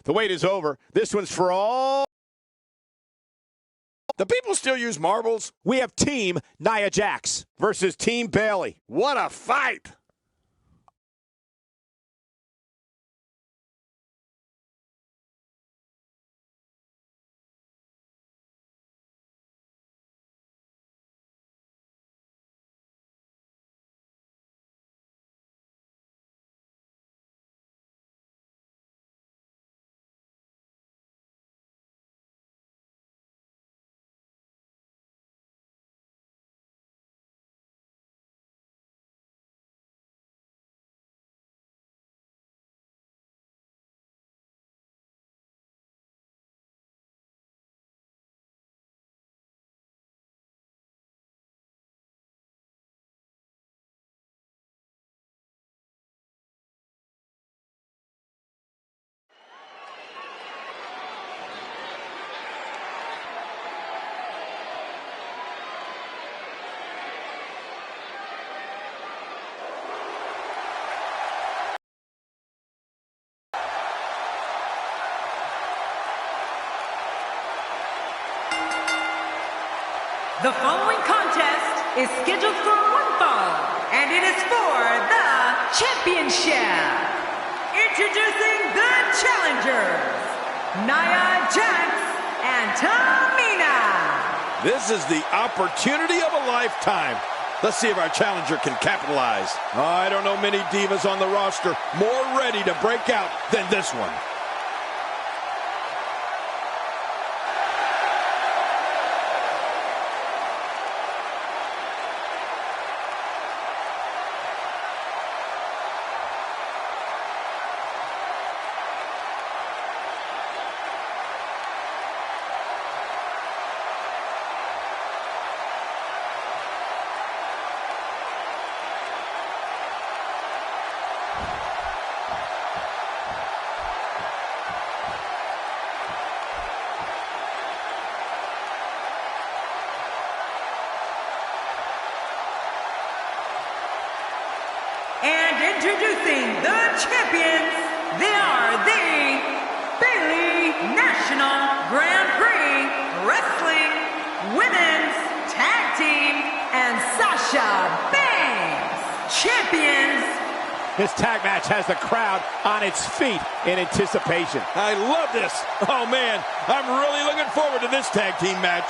The wait is over. This one's for all. Do people still use marbles? We have Team Nia Jax versus Team Bayley. What a fight! The following contest is scheduled for one fall, and it is for the championship. Introducing the challengers, Nia Jax and Tamina. This is the opportunity of a lifetime. Let's see if our challenger can capitalize. I don't know many divas on the roster more ready to break out than this one. And introducing the champions, they are the Bayley National Grand Prix Wrestling Women's Tag Team and Sasha Banks champions. This tag match has the crowd on its feet in anticipation. I love this. Oh, man, I'm really looking forward to this tag team match.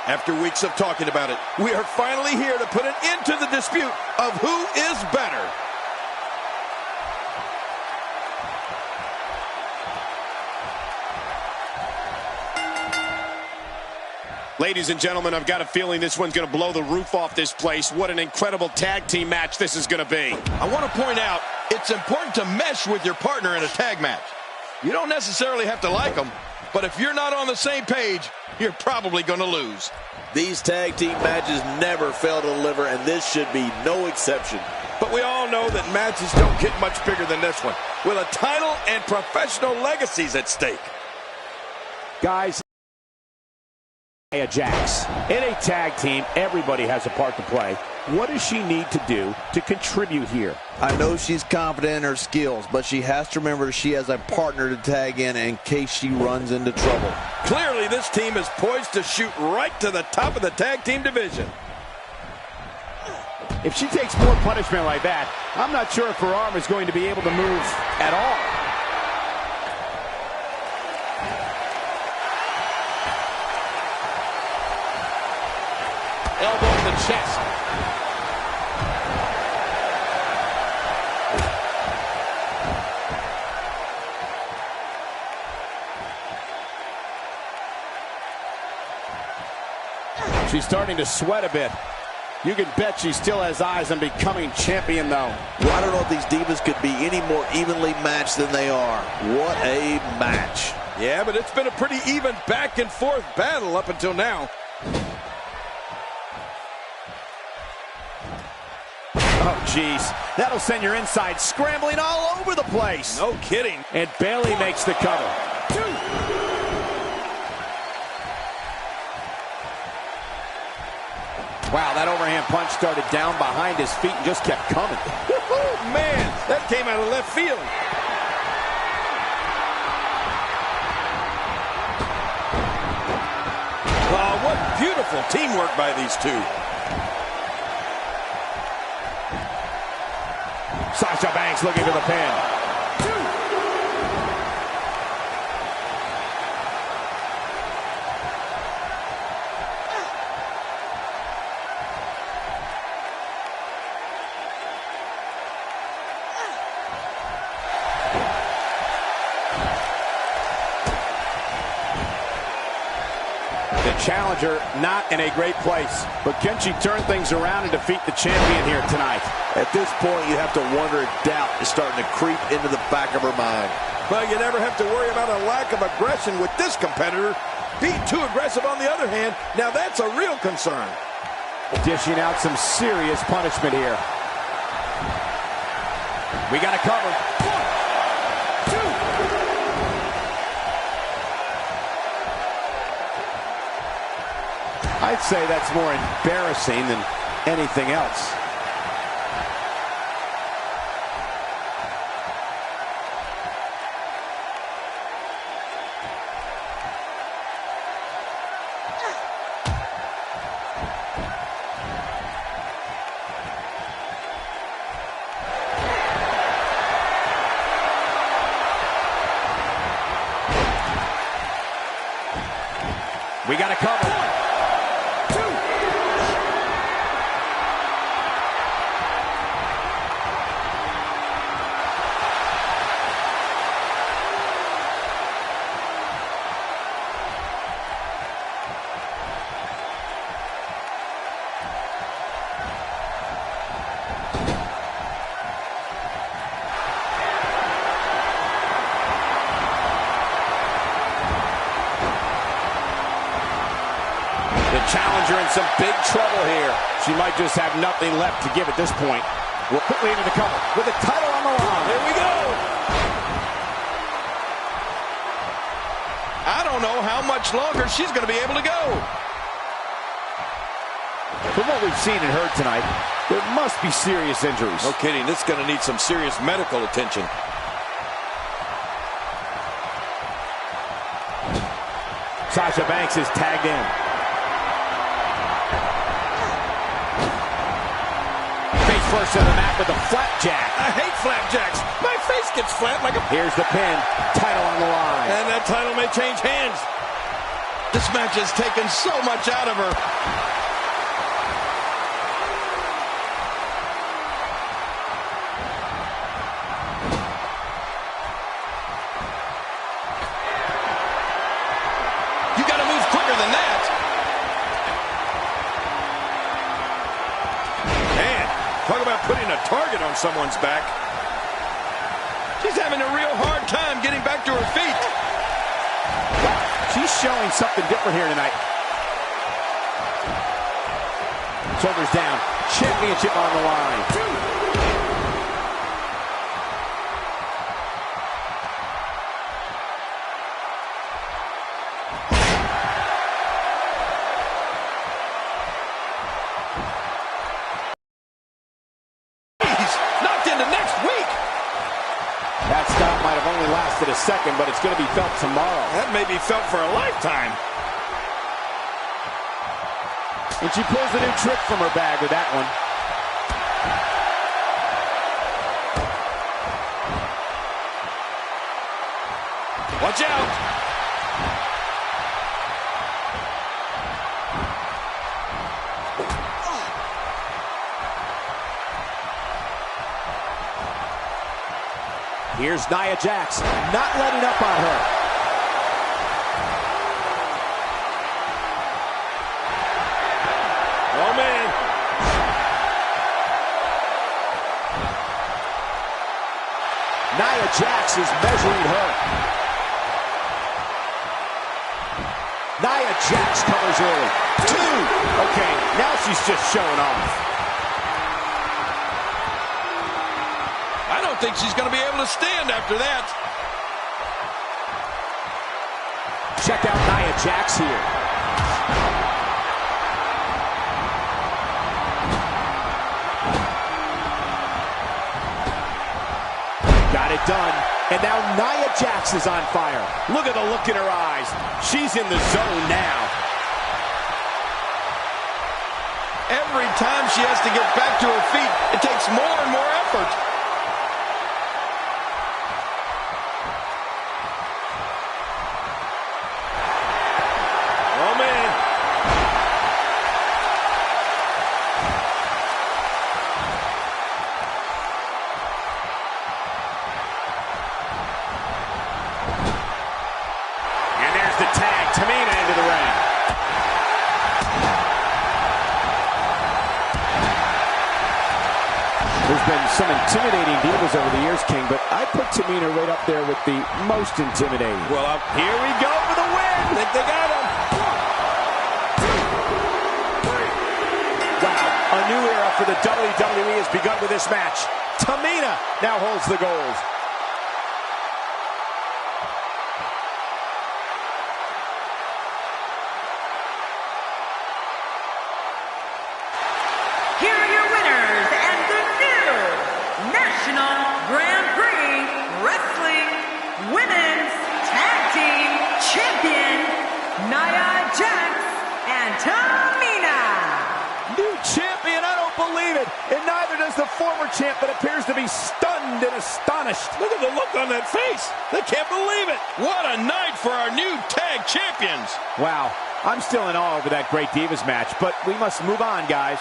After weeks of talking about it, we are finally here to put an end to the dispute of who is better. Ladies and gentlemen, I've got a feeling this one's going to blow the roof off this place. What an incredible tag team match this is going to be. I want to point out, it's important to mesh with your partner in a tag match. You don't necessarily have to like them, but if you're not on the same page, you're probably going to lose. These tag team matches never fail to deliver, and this should be no exception. But we all know that matches don't get much bigger than this one, with a title and professional legacies at stake. Guys, Nia Jax. In a tag team, everybody has a part to play. What does she need to do to contribute here? I know she's confident in her skills, but she has to remember she has a partner to tag in case she runs into trouble. Clearly, this team is poised to shoot right to the top of the tag team division. If she takes more punishment like that, I'm not sure if her arm is going to be able to move at all. Elbow to the chest. She's starting to sweat a bit. You can bet she still has eyes on becoming champion, though. Well, I don't know if these divas could be any more evenly matched than they are. What a match. Yeah, but it's been a pretty even back and forth battle up until now. Oh, geez. That'll send your inside scrambling all over the place. No kidding. And Bayley makes the cover. 2. Wow, that overhand punch started down behind his feet and just kept coming. Man, that came out of left field. Oh, what beautiful teamwork by these two. Sasha Banks looking for the pin. 2. The challenger not in a great place. But can she turn things around and defeat the champion here tonight? At this point, you have to wonder if doubt is starting to creep into the back of her mind. Well, you never have to worry about a lack of aggression with this competitor. Being too aggressive on the other hand, now that's a real concern. Dishing out some serious punishment here. We got to cover. 1, 2. I'd say that's more embarrassing than anything else. We got to cover. 1, 2. The challenger in some big trouble here. She might just have nothing left to give at this point. We're quickly into the cover with the title on the line. Here we go. I don't know how much longer she's going to be able to go. From what we've seen and heard tonight, there must be serious injuries. No kidding. This is going to need some serious medical attention. Sasha Banks is tagged in. Face first to the mat with a flapjack. I hate flapjacks. My face gets flat like a... Here's the pin. Title on the line. And that title may change hands. This match has taken so much out of her. You got to move quicker than that. Man, talk about putting a target on someone's back. She's having a real hard time getting back to her feet. She's showing something different here tonight. Shoulders down. Championship on the line. 2. That stop might have only lasted a second, but it's going to be felt tomorrow. That may be felt for a lifetime. And she pulls a new trick from her bag with that one. Watch out. Here's Nia Jax, not letting up on her. Jax is measuring her. Nia Jax covers early. 2. Okay, now she's just showing off. I don't think she's going to be able to stand after that. Check out Nia Jax here. Got it done. And now Nia Jax is on fire. Look at the look in her eyes. She's in the zone now. Every time she has to get back to her feet, it takes more and more effort. Oh, man. And there's the tag. Tamina into the ring. There's been some intimidating divas over the years, King, but I put Tamina right up there with the most intimidating. Well, here we go for the win. I think they got him. Wow, a new era for the WWE has begun with this match. Tamina now holds the gold. Here are your winners and the new National Grand Prix Wrestling Women's Tag Team Champion, Nia Jax and Tamina. New champion, I don't believe it. And neither does the former champ that appears to be stunned and astonished. Look at the look on that face. They can't believe it. What a night for our new tag champions. Wow, I'm still in awe over that Great Divas match, but we must move on, guys.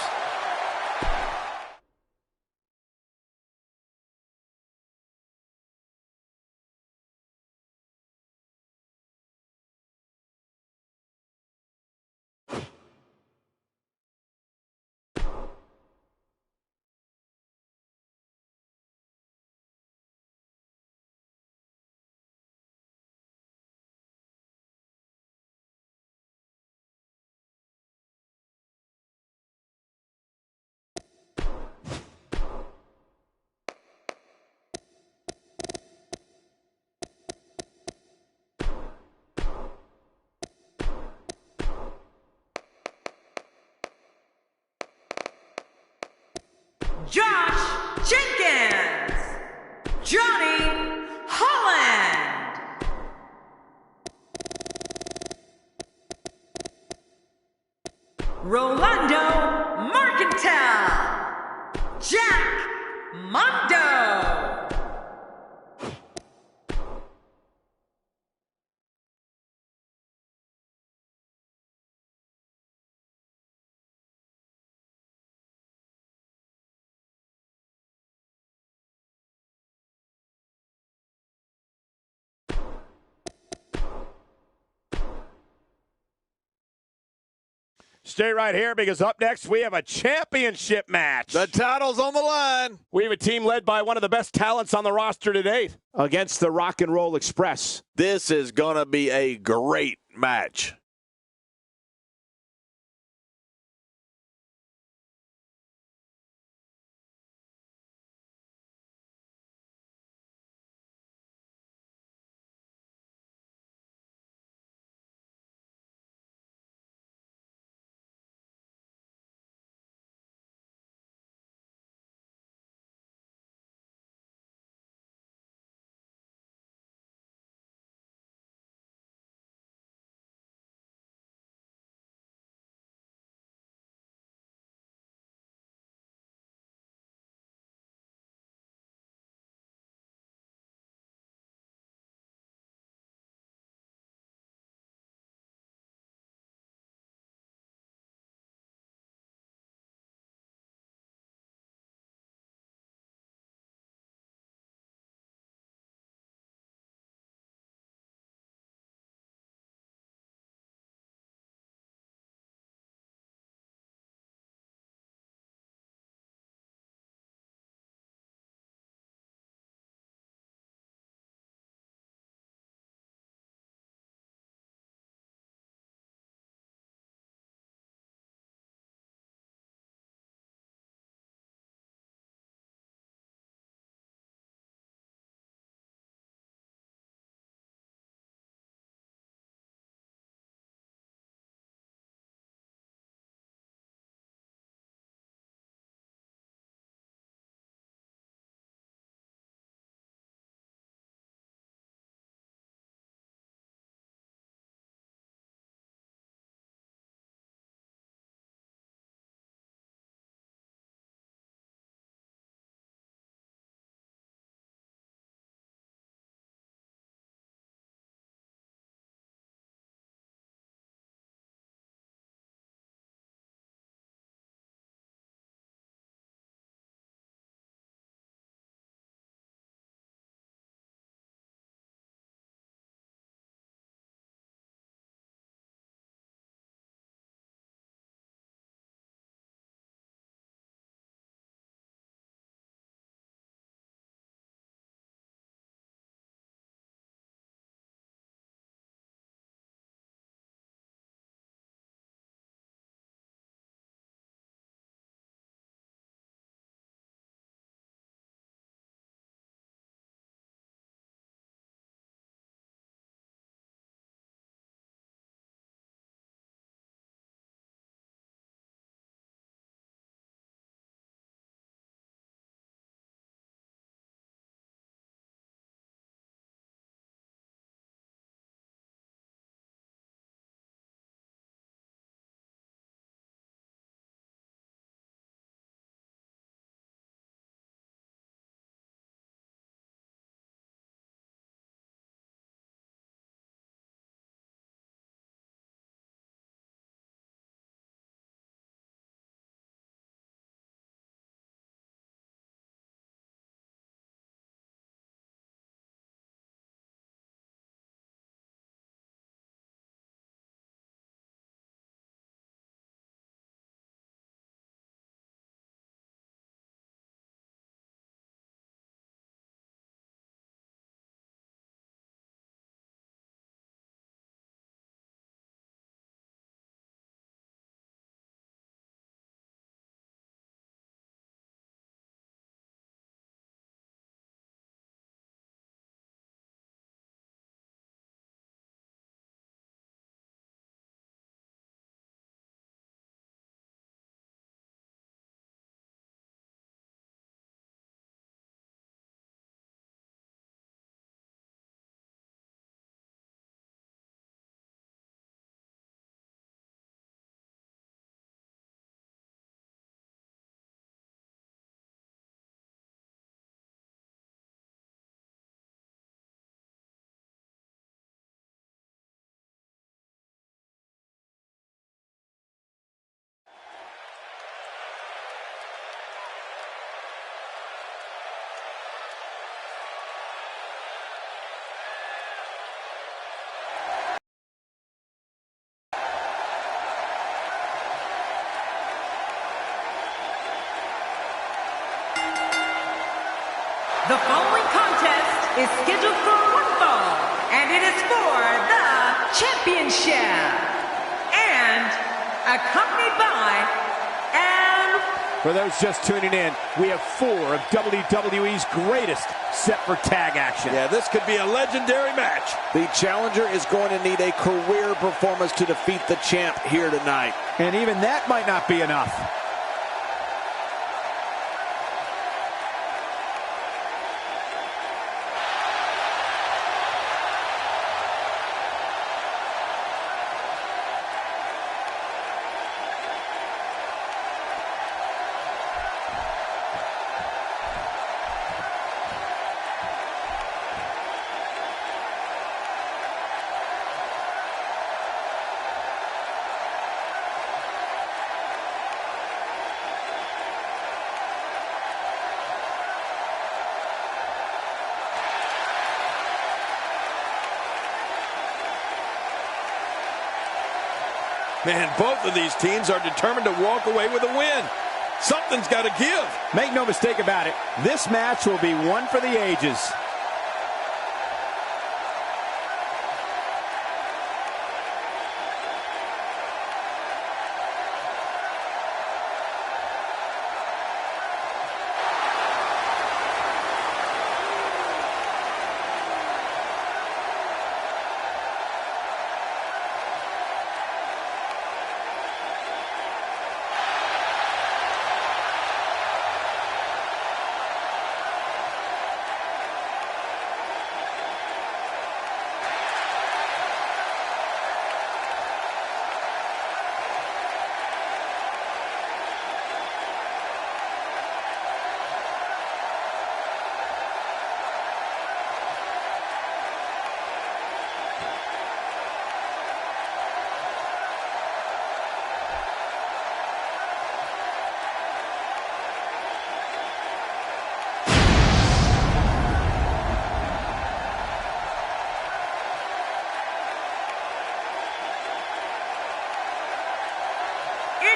Josh Jenkins, Johnny Holland, Rolando Mercantile, Jack Mondo. Stay right here because up next we have a championship match. The title's on the line. We have a team led by one of the best talents on the roster to date against the Rock and Roll Express. This is going to be a great match. The following contest is scheduled for one fall, and it is for the championship. And accompanied by, and for those just tuning in, we have 4 of WWE's greatest set for tag action. Yeah, this could be a legendary match. The challenger is going to need a career performance to defeat the champ here tonight. And even that might not be enough. Man, both of these teams are determined to walk away with a win. Something's got to give. Make no mistake about it, this match will be one for the ages.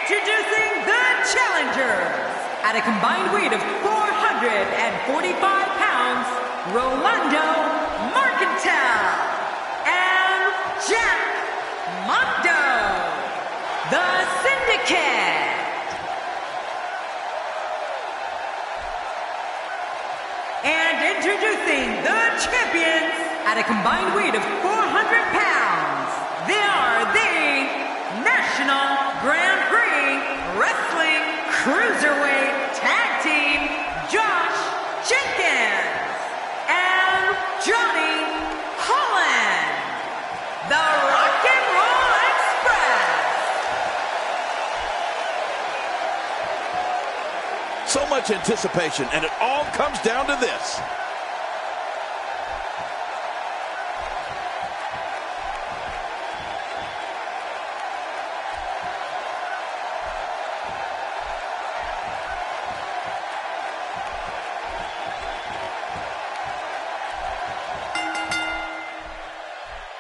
introducing the challengers. At a combined weight of 445 pounds, Rolando Mercantile and Jack Mondo, the Syndicate. And introducing the champions at a combined weight of 400 pounds. They are the National Grand Prix Wrestling Cruiserweight Tag Team, Josh Jenkins and Johnny Holland, the Rock and Roll Express. So much anticipation, and it all comes down to this.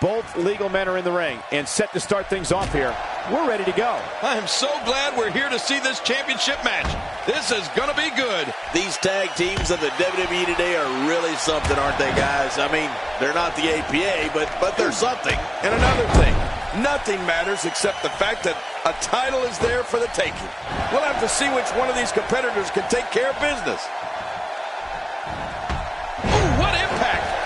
Both legal men are in the ring and set to start things off here. We're ready to go. I am so glad we're here to see this championship match. This is going to be good. These tag teams of the WWE today are really something, aren't they, guys? I mean, they're not the APA, but they're something. And another thing, nothing matters except the fact that a title is there for the taking. We'll have to see which one of these competitors can take care of business. Ooh, what impact!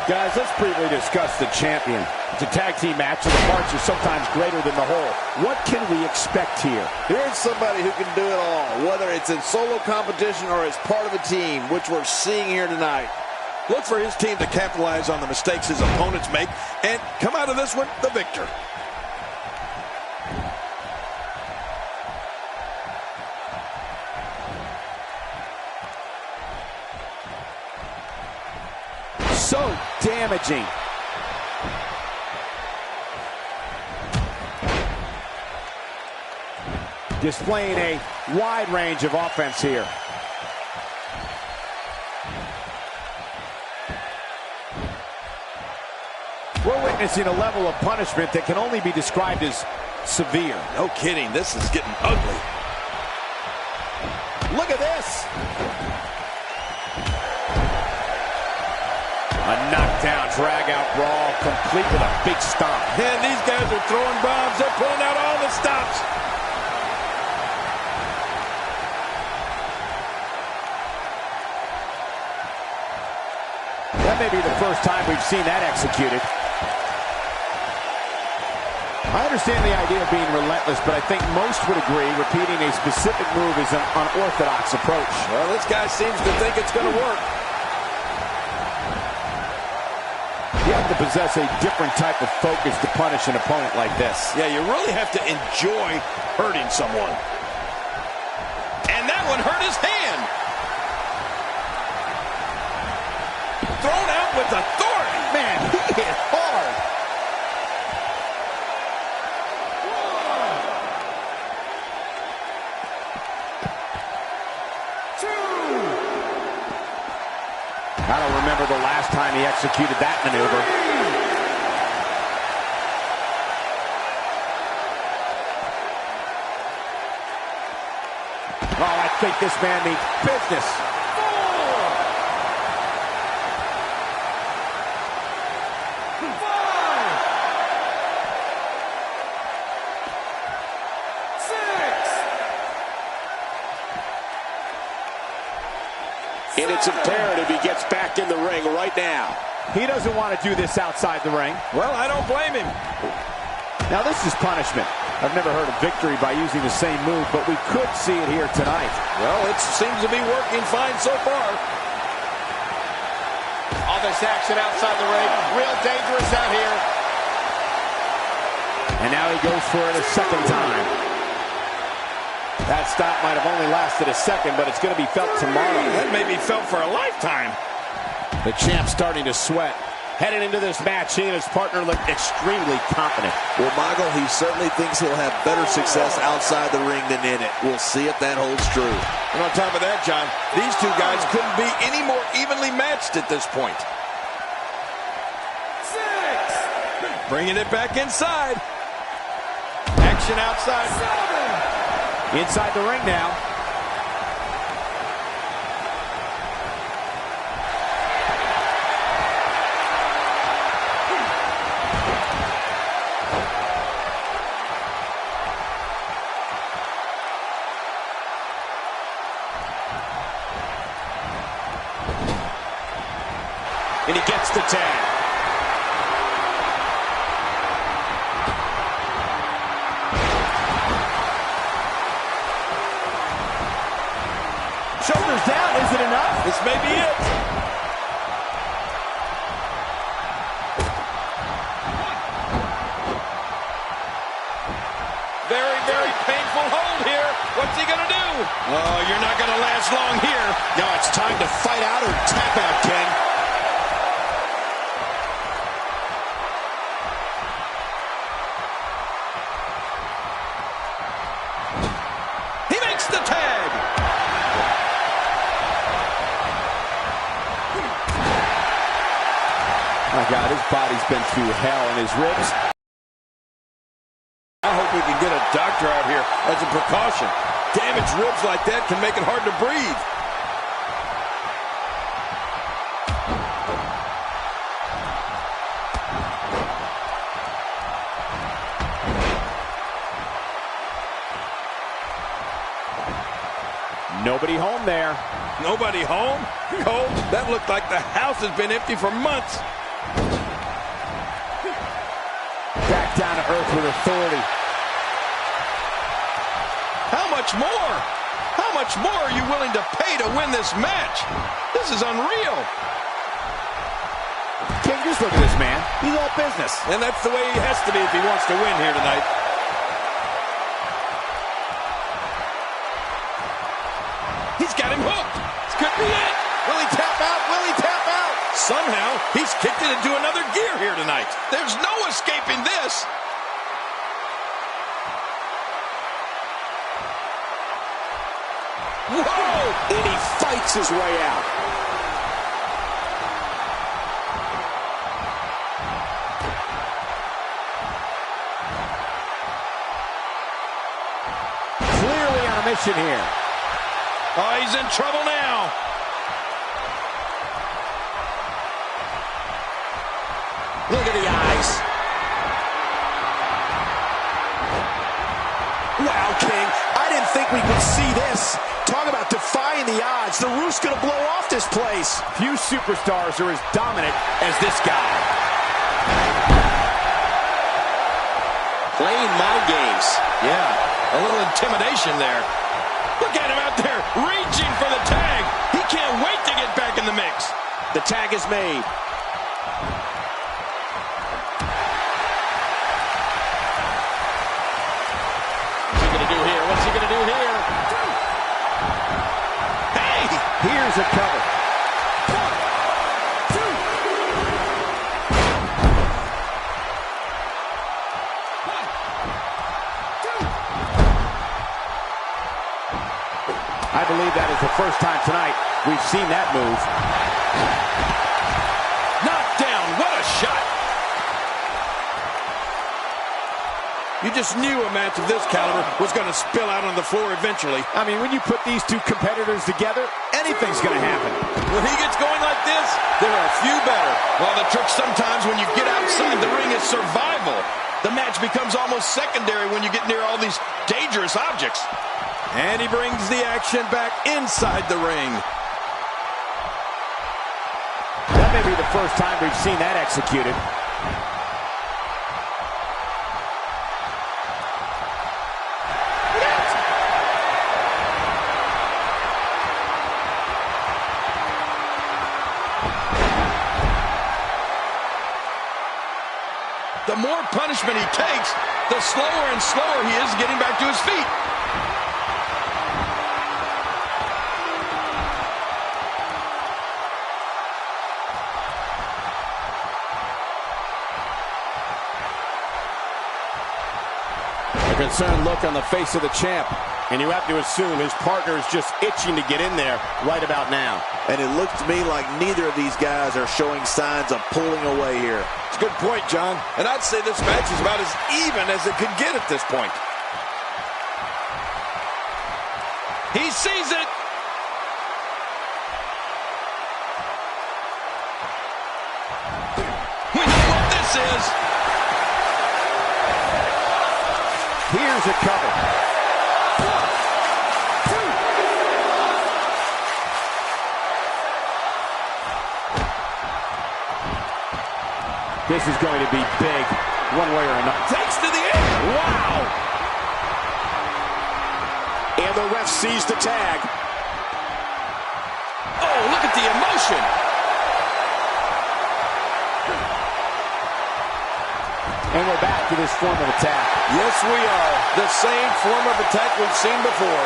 Guys, let's briefly discuss the champion. It's a tag team match, and the parts are sometimes greater than the whole. What can we expect here? Here's somebody who can do it all, whether it's in solo competition or as part of a team, which we're seeing here tonight. Look for his team to capitalize on the mistakes his opponents make and come out of this one the victor. So damaging. Displaying a wide range of offense here. We're witnessing a level of punishment that can only be described as severe. No kidding, this is getting ugly. Look at this. knockdown, drag-out brawl, complete with a big stomp. Man, these guys are throwing bombs. They're pulling out all the stops. That may be the first time we've seen that executed. I understand the idea of being relentless, but I think most would agree repeating a specific move is an unorthodox approach. Well, this guy seems to think it's going to work. You have to possess a different type of focus to punish an opponent like this. Yeah, you really have to enjoy hurting someone. And that one hurt his hand. Thrown out with authority. Man, he hit hard. I don't remember the last time he executed that maneuver. Oh, I think this man means business. 5, 6. And it's imperative he gets back in the ring right now. He doesn't want to do this outside the ring. Well, I don't blame him. Now this is punishment. I've never heard of victory by using the same move, but we could see it here tonight. Well, it seems to be working fine so far. All this action outside the ring, real dangerous out here. And now he goes for it a second time. That stop might have only lasted a second, but it's going to be felt tomorrow. That may be felt for a lifetime. The champ's starting to sweat. Heading into this match, he and his partner look extremely confident. Well, Michael, he certainly thinks he'll have better success outside the ring than in it. We'll see if that holds true. And on top of that, John, these two guys couldn't be any more evenly matched at this point. 6. Bringing it back inside. Action outside. 7. Inside the ring now. And he gets the tag. Shoulders down, is it enough? This may be it. Very, very painful hold here. What's he going to do? Oh, you're not going to last long here. No, it's time to fight out or tap out, Ken. He makes the tag. My God, his body's been through hell, and his ribs. I hope we can get a doctor out here as a precaution. Damaged ribs like that can make it hard to breathe. Nobody home there. Nobody home? Cole, that looked like the house has been empty for months. Back down to earth with authority. How much more? How much more are you willing to pay to win this match? This is unreal. King, just look at this man. He's all business. And that's the way he has to be if he wants to win here tonight. He's got him hooked. This could be it. Will he tap out? Will he tap out? Somehow, he's kicked it into another gear here tonight. There's no escaping this. Whoa! And he fights his way out. Clearly on a mission here. Oh, he's in trouble now. Look at the eyes. Wow, King. I didn't think we could see this. Talk about defying the odds. The roof's going to blow off this place. Few superstars are as dominant as this guy. Playing mind games. Yeah, a little intimidation there. Look at him out there reaching for the tag. He can't wait to get back in the mix. The tag is made. What's he going to do here? What's he going to do here? Hey! Here's a cover. I believe that is the first time tonight we've seen that move. Knocked down. What a shot. You just knew a match of this caliber was going to spill out on the floor eventually. I mean, when you put these two competitors together, anything's going to happen. When he gets going like this, there are a few better. Well, the trick sometimes when you get outside the ring is survival. The match becomes almost secondary when you get near all these dangerous objects. And he brings the action back inside the ring. That may be the first time we've seen that executed. The more punishment he takes, the slower and slower he is getting back to his feet. A concerned look on the face of the champ. And you have to assume his partner is just itching to get in there right about now. And it looks to me like neither of these guys are showing signs of pulling away here. It's a good point, John. And I'd say this match is about as even as it could get at this point. He sees it. We know what this is. Here's a cover. This is going to be big, one way or another. Takes to the air. Wow! And the ref sees the tag. Oh, look at the emotion. And we're back to this form of attack. Yes, we are. The same form of attack we've seen before.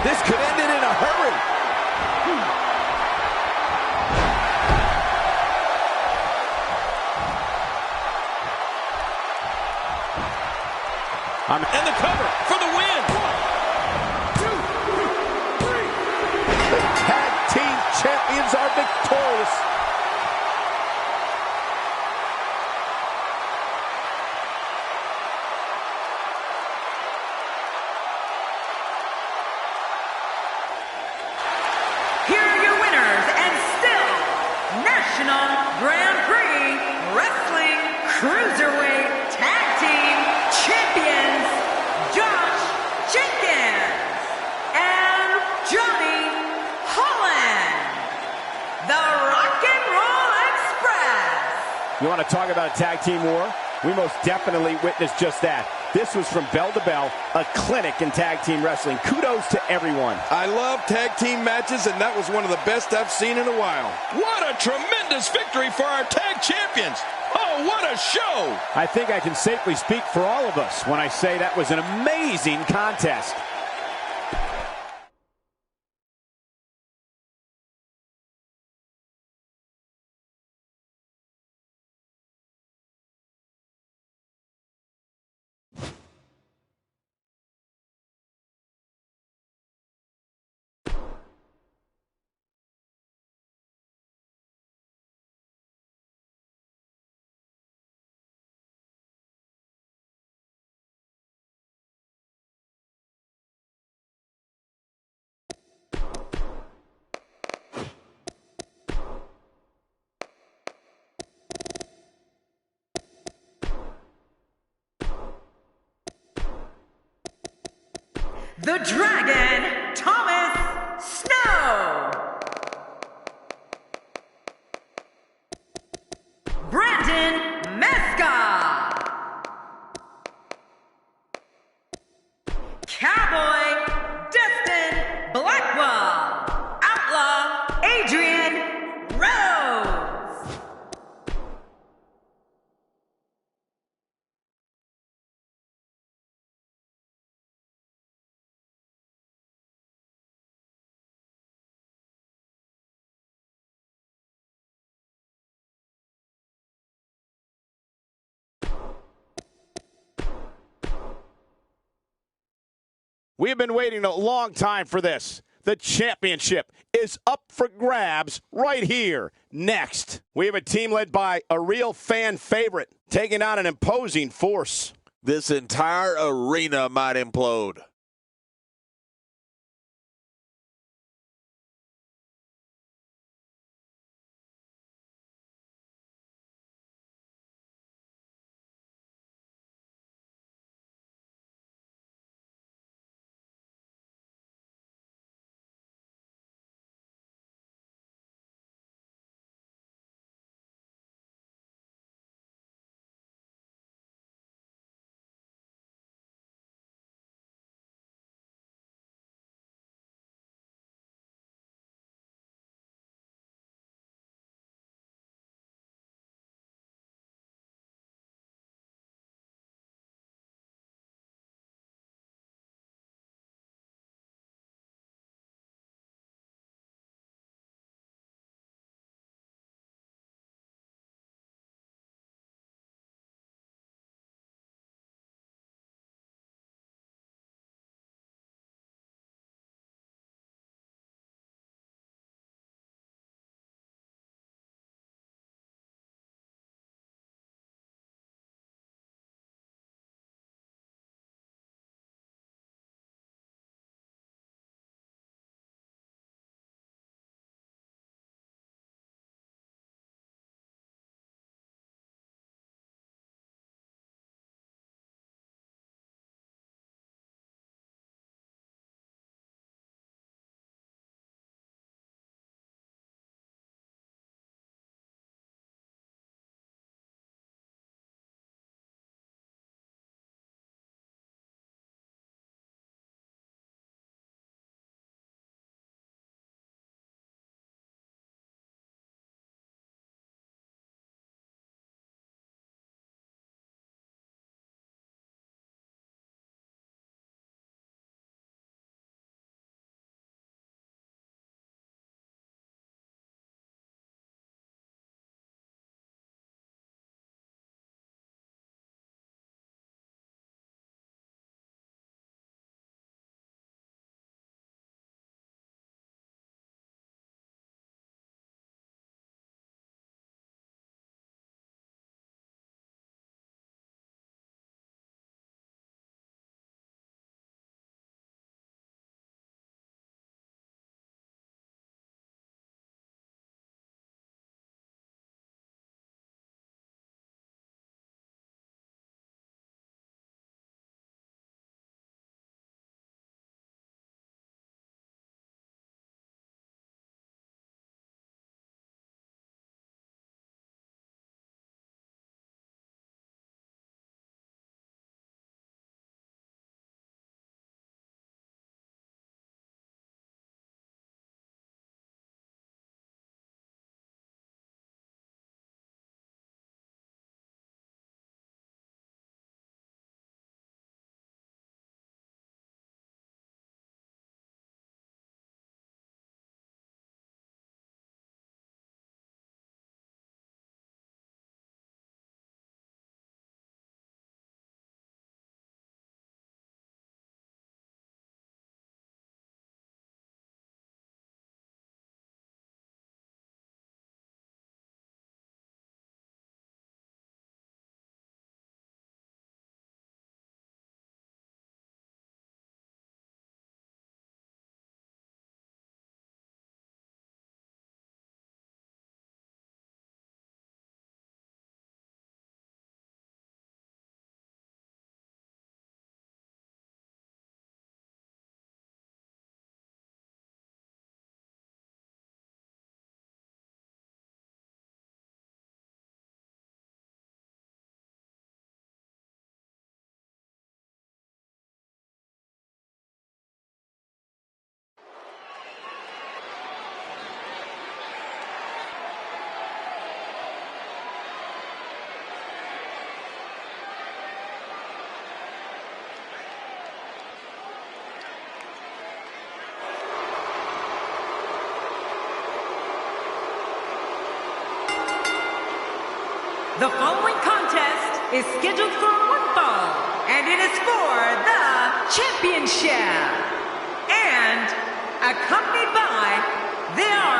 This could end it in a hurry. And the cover for the win. 1, 2, 3. The tag team champions are victorious. Here are your winners and still National Grand Prix Wrestling Cruiserweight Tag Team Champions, Josh Jenkins and Johnny Holland, the Rock and Roll Express. You want to talk about a tag team war? We most definitely witnessed just that. This was from bell to bell, a clinic in tag team wrestling. Kudos to everyone. I love tag team matches, and that was one of the best I've seen in a while. What a tremendous victory for our tag champions. Oh, what a show. I think I can safely speak for all of us when I say that was an amazing contest. the Dragon, Thomas Snow. Brandon Mesca. Cowboy Dustin Blackwell. Outlaw Adrian Rose. We've been waiting a long time for this. The championship is up for grabs right here. Next, we have a team led by a real fan favorite, taking on an imposing force. This entire arena might implode. The following contest is scheduled for one fall, and it is for the championship. And accompanied by, they are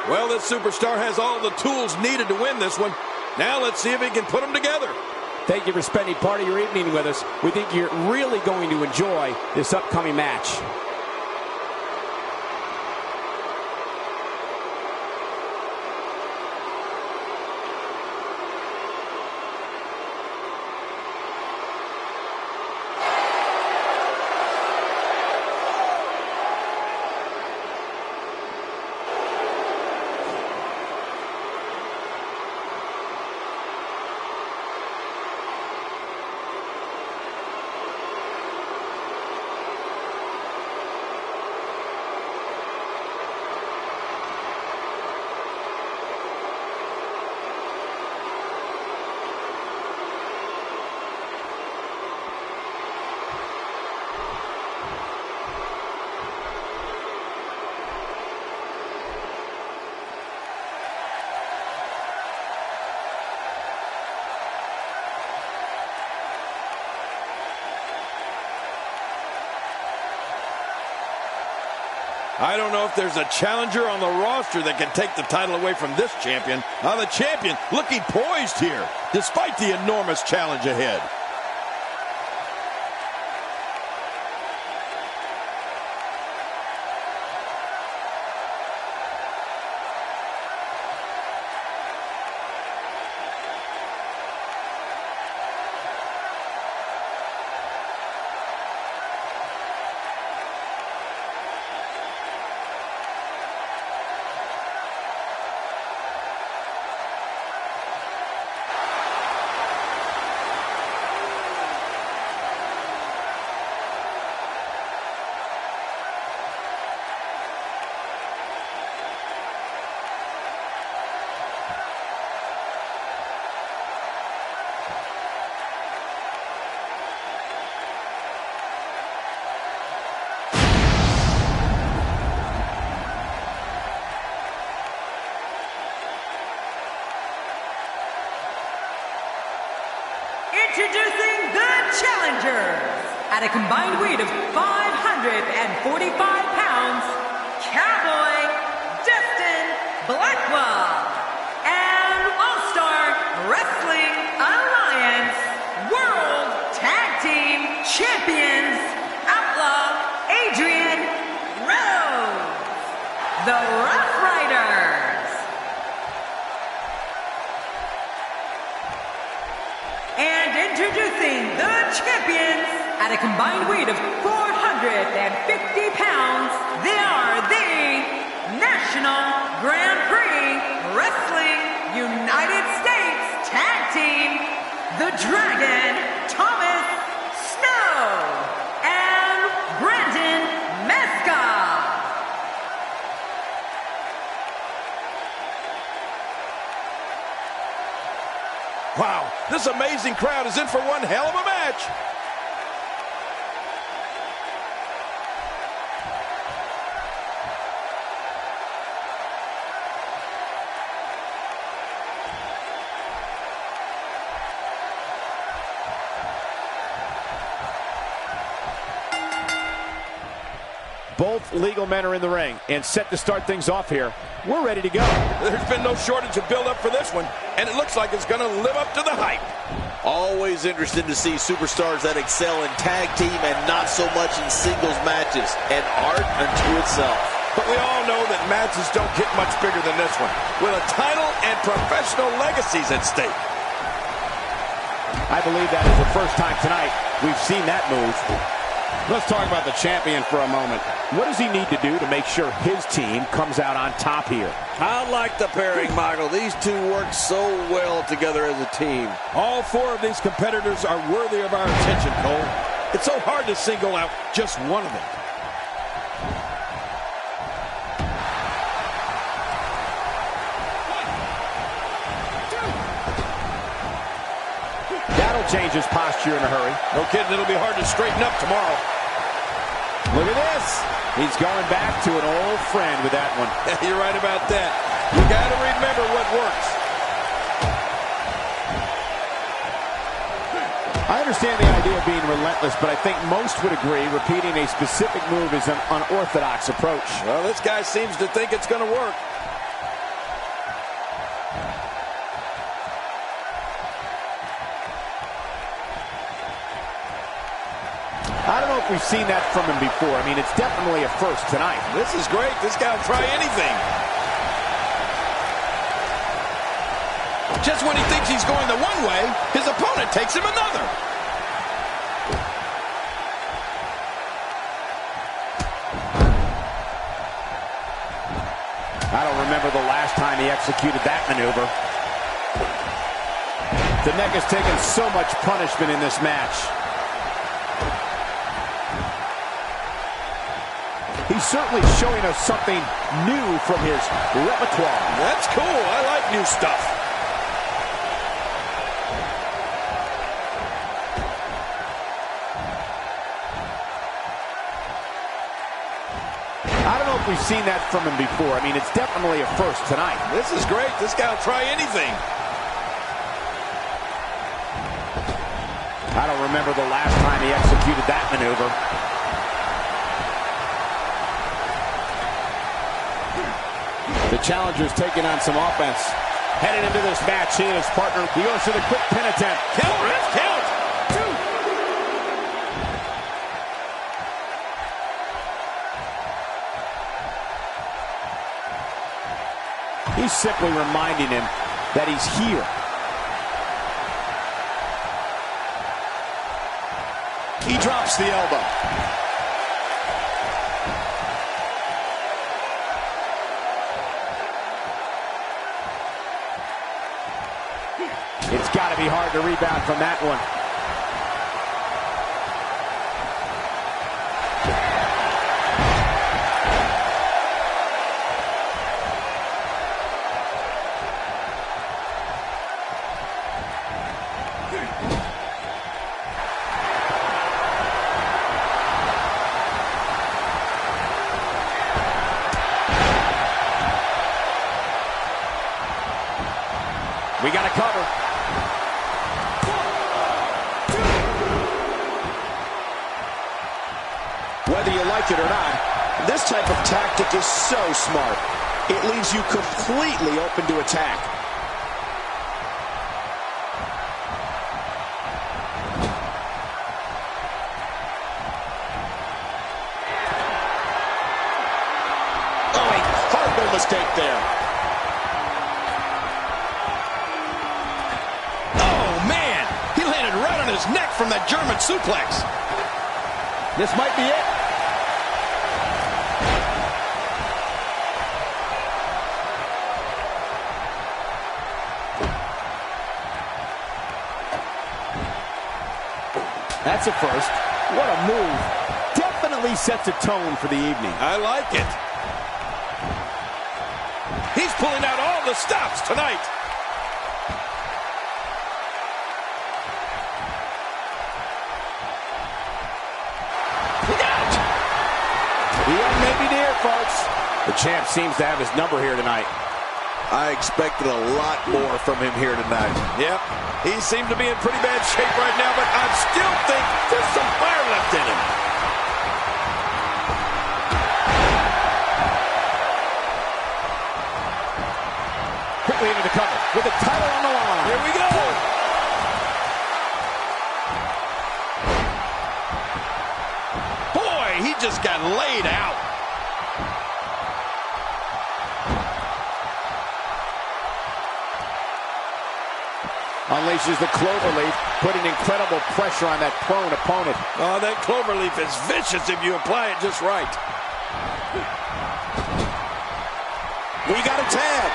Well, this superstar has all the tools needed to win this one. Now let's see if he can put them together. Thank you for spending part of your evening with us. We think you're really going to enjoy this upcoming match. I don't know if there's a challenger on the roster that can take the title away from this champion. Now the champion looking poised here, despite the enormous challenge ahead. Introducing the challengers. At a combined weight of 545 pounds, Cowboy Dustin Blackwell and All-Star Wrestling Alliance World Tag Team Champions, Outlaw Adrian Rose, the Rough Riders. And introducing the champions, at a combined weight of 450 pounds, they are the National Grand Prix Wrestling United States Tag Team, the Dragon, Thomas Snow, and Brandon Mesca. Wow, this amazing crowd is in for one hell of a match. Both legal men are in the ring and set to start things off here. We're ready to go. There's been no shortage of build-up for this one, and it looks like it's going to live up to the hype. Always interesting to see superstars that excel in tag team and not so much in singles matches. An art unto itself. But we all know that matches don't get much bigger than this one, with a title and professional legacies at stake. I believe that is the first time tonight we've seen that move. Let's talk about the champion for a moment. What does he need to do to make sure his team comes out on top here? I like the pairing, Michael. These two work so well together as a team. All four of these competitors are worthy of our attention, Cole. It's so hard to single out just one of them. That'll change his posture in a hurry. No kidding, it'll be hard to straighten up tomorrow. Look at this. He's going back to an old friend with that one. You're right about that. You got to remember what works. I understand the idea of being relentless, but I think most would agree repeating a specific move is an unorthodox approach. Well, this guy seems to think it's going to work. I don't know if we've seen that from him before. I mean, it's definitely a first tonight. This is great. This guy will try anything. Just when he thinks he's going the one way, his opponent takes him another. I don't remember the last time he executed that maneuver. The neck has taken so much punishment in this match. He's certainly showing us something new from his repertoire. That's cool. I like new stuff. I don't know if we've seen that from him before. I mean, it's definitely a first tonight. This is great. This guy will try anything. I don't remember the last time he executed that maneuver. The challenger's taking on some offense. Heading into this match, he and his partner, he goes for the quick pin attempt. Count, ref, count. He's simply reminding him that he's here. He drops the elbow. It's got to be hard to rebound from that one. We got to cover. Whether you like it or not, this type of tactic is so smart. It leaves you completely open to attack. Oh, a horrible mistake there. His neck from that German suplex. This might be it. That's a first. What a move. Definitely sets a tone for the evening. I like it. He's pulling out all the stops tonight. Maybe near, folks. The champ seems to have his number here tonight. I expected a lot more from him here tonight. Yep, he seemed to be in pretty bad shape right now, but I still think there's some fire left in him. Quickly into the cover with the title on the line. Here we go. Boy, he just got laid out. Unleashes the cloverleaf, putting incredible pressure on that prone opponent. Oh, that cloverleaf is vicious if you apply it just right. We got a tag.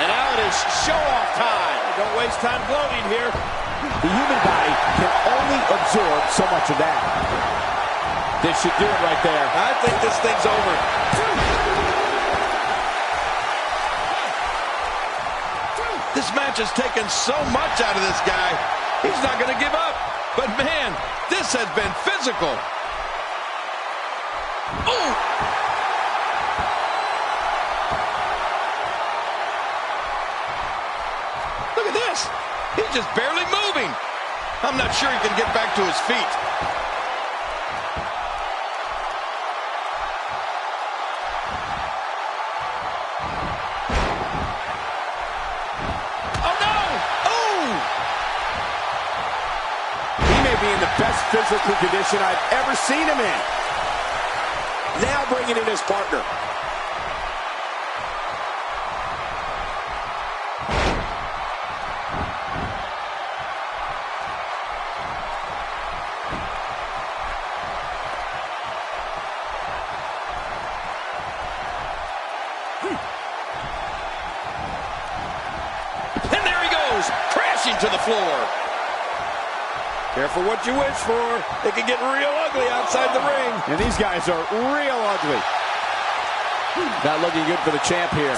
And now it is show-off time. Don't waste time gloating here. The human body can only absorb so much of that. This should do it right there. I think this thing's over. This match has taken so much out of this guy. He's not going to give up. But, man, this has been physical. Oh! Look at this. He's just barely moving. I'm not sure he can get back to his feet. Oh, no! Oh! He may be in the best physical condition I've ever seen him in. Now bringing in his partner. And there he goes, crashing to the floor. Careful what you wish for. It can get real ugly outside the ring. And these guys are real ugly. Not looking good for the champ here.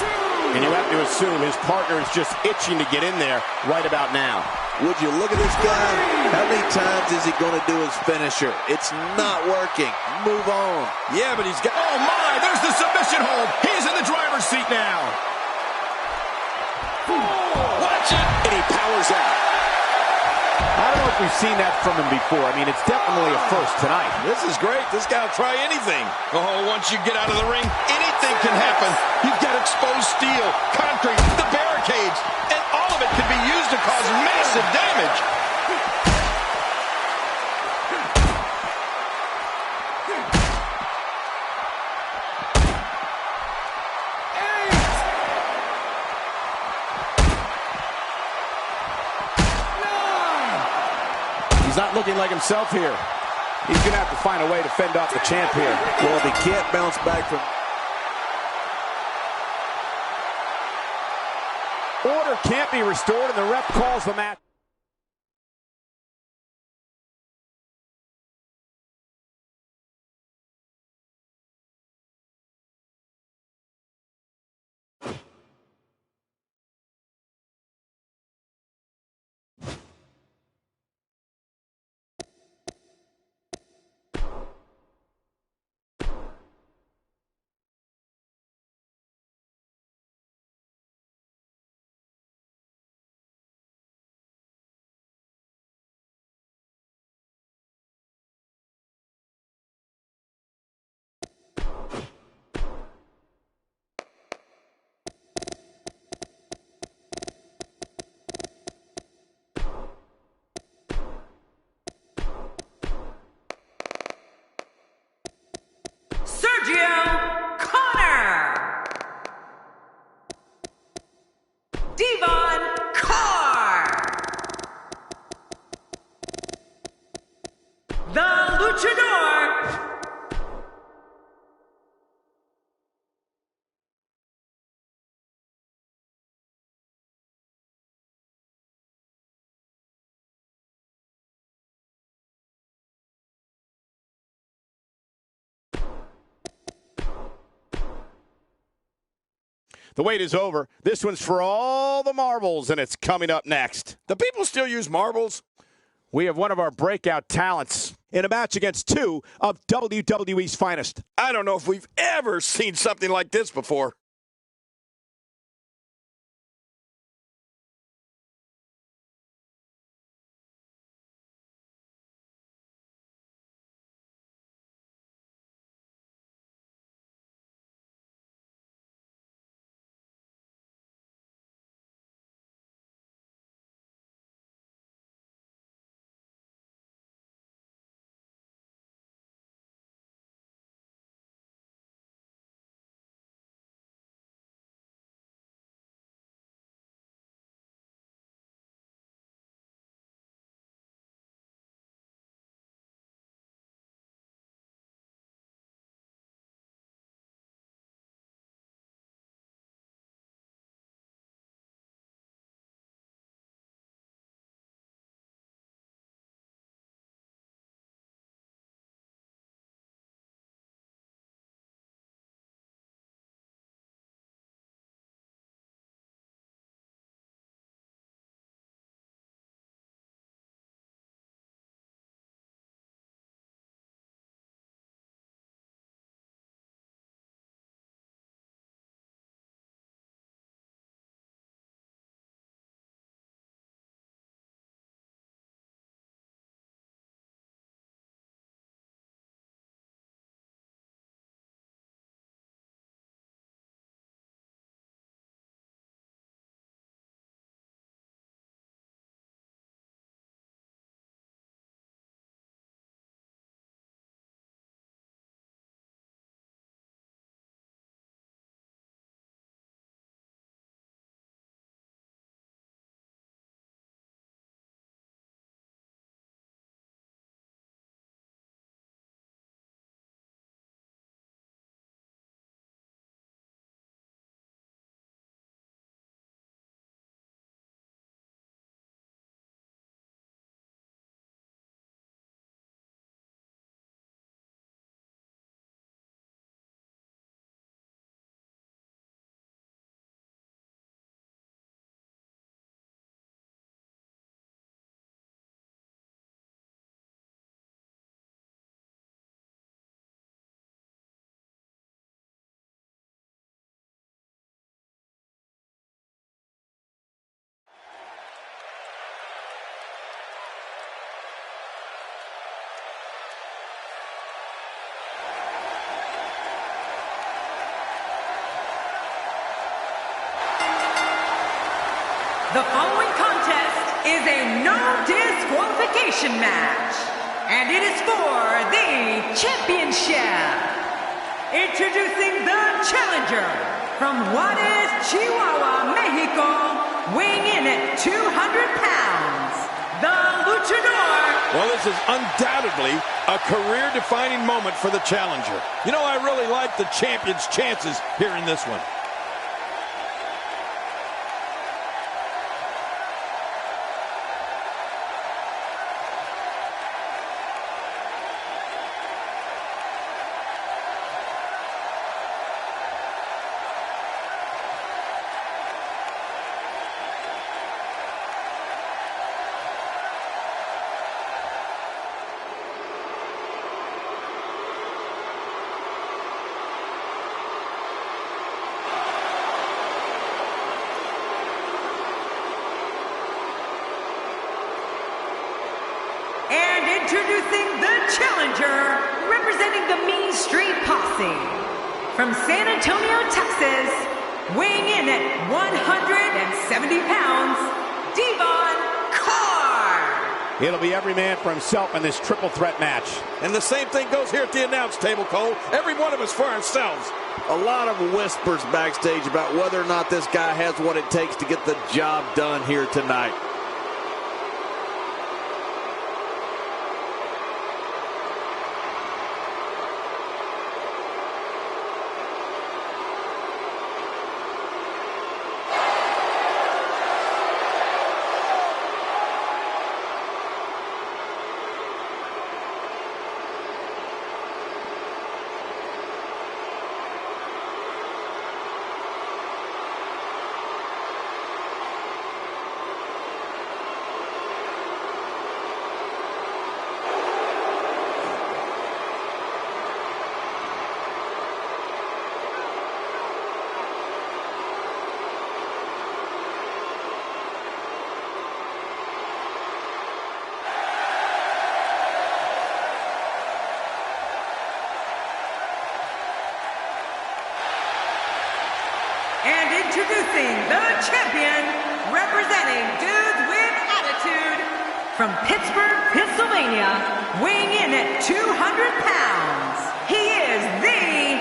And you have to assume his partner is just itching to get in there right about now. Would you look at this guy? How many times is he going to do his finisher? It's not working. Move on. Yeah, but he's got... Oh, my! There's the submission hold. He's in the driver's seat now. Watch it! And he powers out. I don't know if we've seen that from him before. I mean, it's definitely a first tonight. This is great. This guy will try anything. Oh, once you get out of the ring, anything can happen. You've got exposed steel, concrete, the barricades, and all of it can be used to cause massive damage. He's not looking like himself here. He's going to have to find a way to fend off the champ here. Well, if he can't bounce back from... Order can't be restored, and the ref calls the match. The wait is over. This one's for all the marbles, and it's coming up next. Do people still use marbles? We have one of our breakout talents in a match against two of WWE's finest. I don't know if we've ever seen something like this before. The following contest is a no disqualification match, and it is for the championship. Introducing the challenger from Juarez, Chihuahua, Mexico, weighing in at 200 pounds, the luchador. Well, this is undoubtedly a career-defining moment for the challenger. You know, I really like the champion's chances here in this one. And introducing the challenger, representing the Mean Street Posse, from San Antonio, Texas, weighing in at 170 pounds, Deviant. It'll be every man for himself in this triple threat match. And the same thing goes here at the announce table, Cole. Every one of us for ourselves. A lot of whispers backstage about whether or not this guy has what it takes to get the job done here tonight. And introducing the champion, representing Dudes with Attitude, from Pittsburgh, Pennsylvania, weighing in at 200 pounds. He is the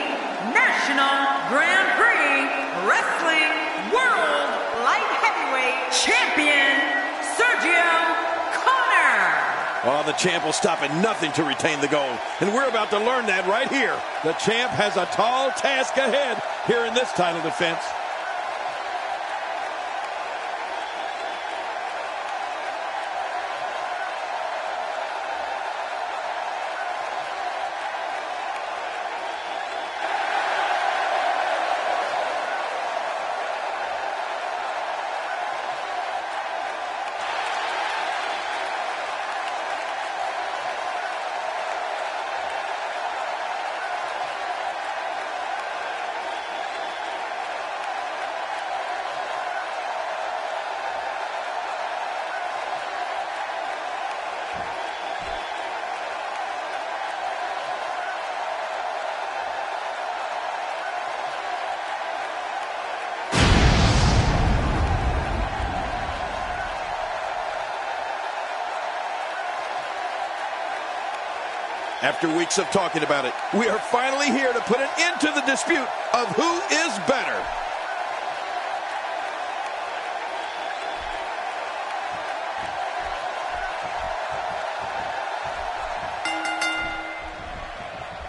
National Grand Prix Wrestling World Light Heavyweight Champion, Sergio Connor. Oh, the champ will stop at nothing to retain the gold. And we're about to learn that right here. The champ has a tall task ahead here in this title defense. After weeks of talking about it, we are finally here to put an end to the dispute of who is better.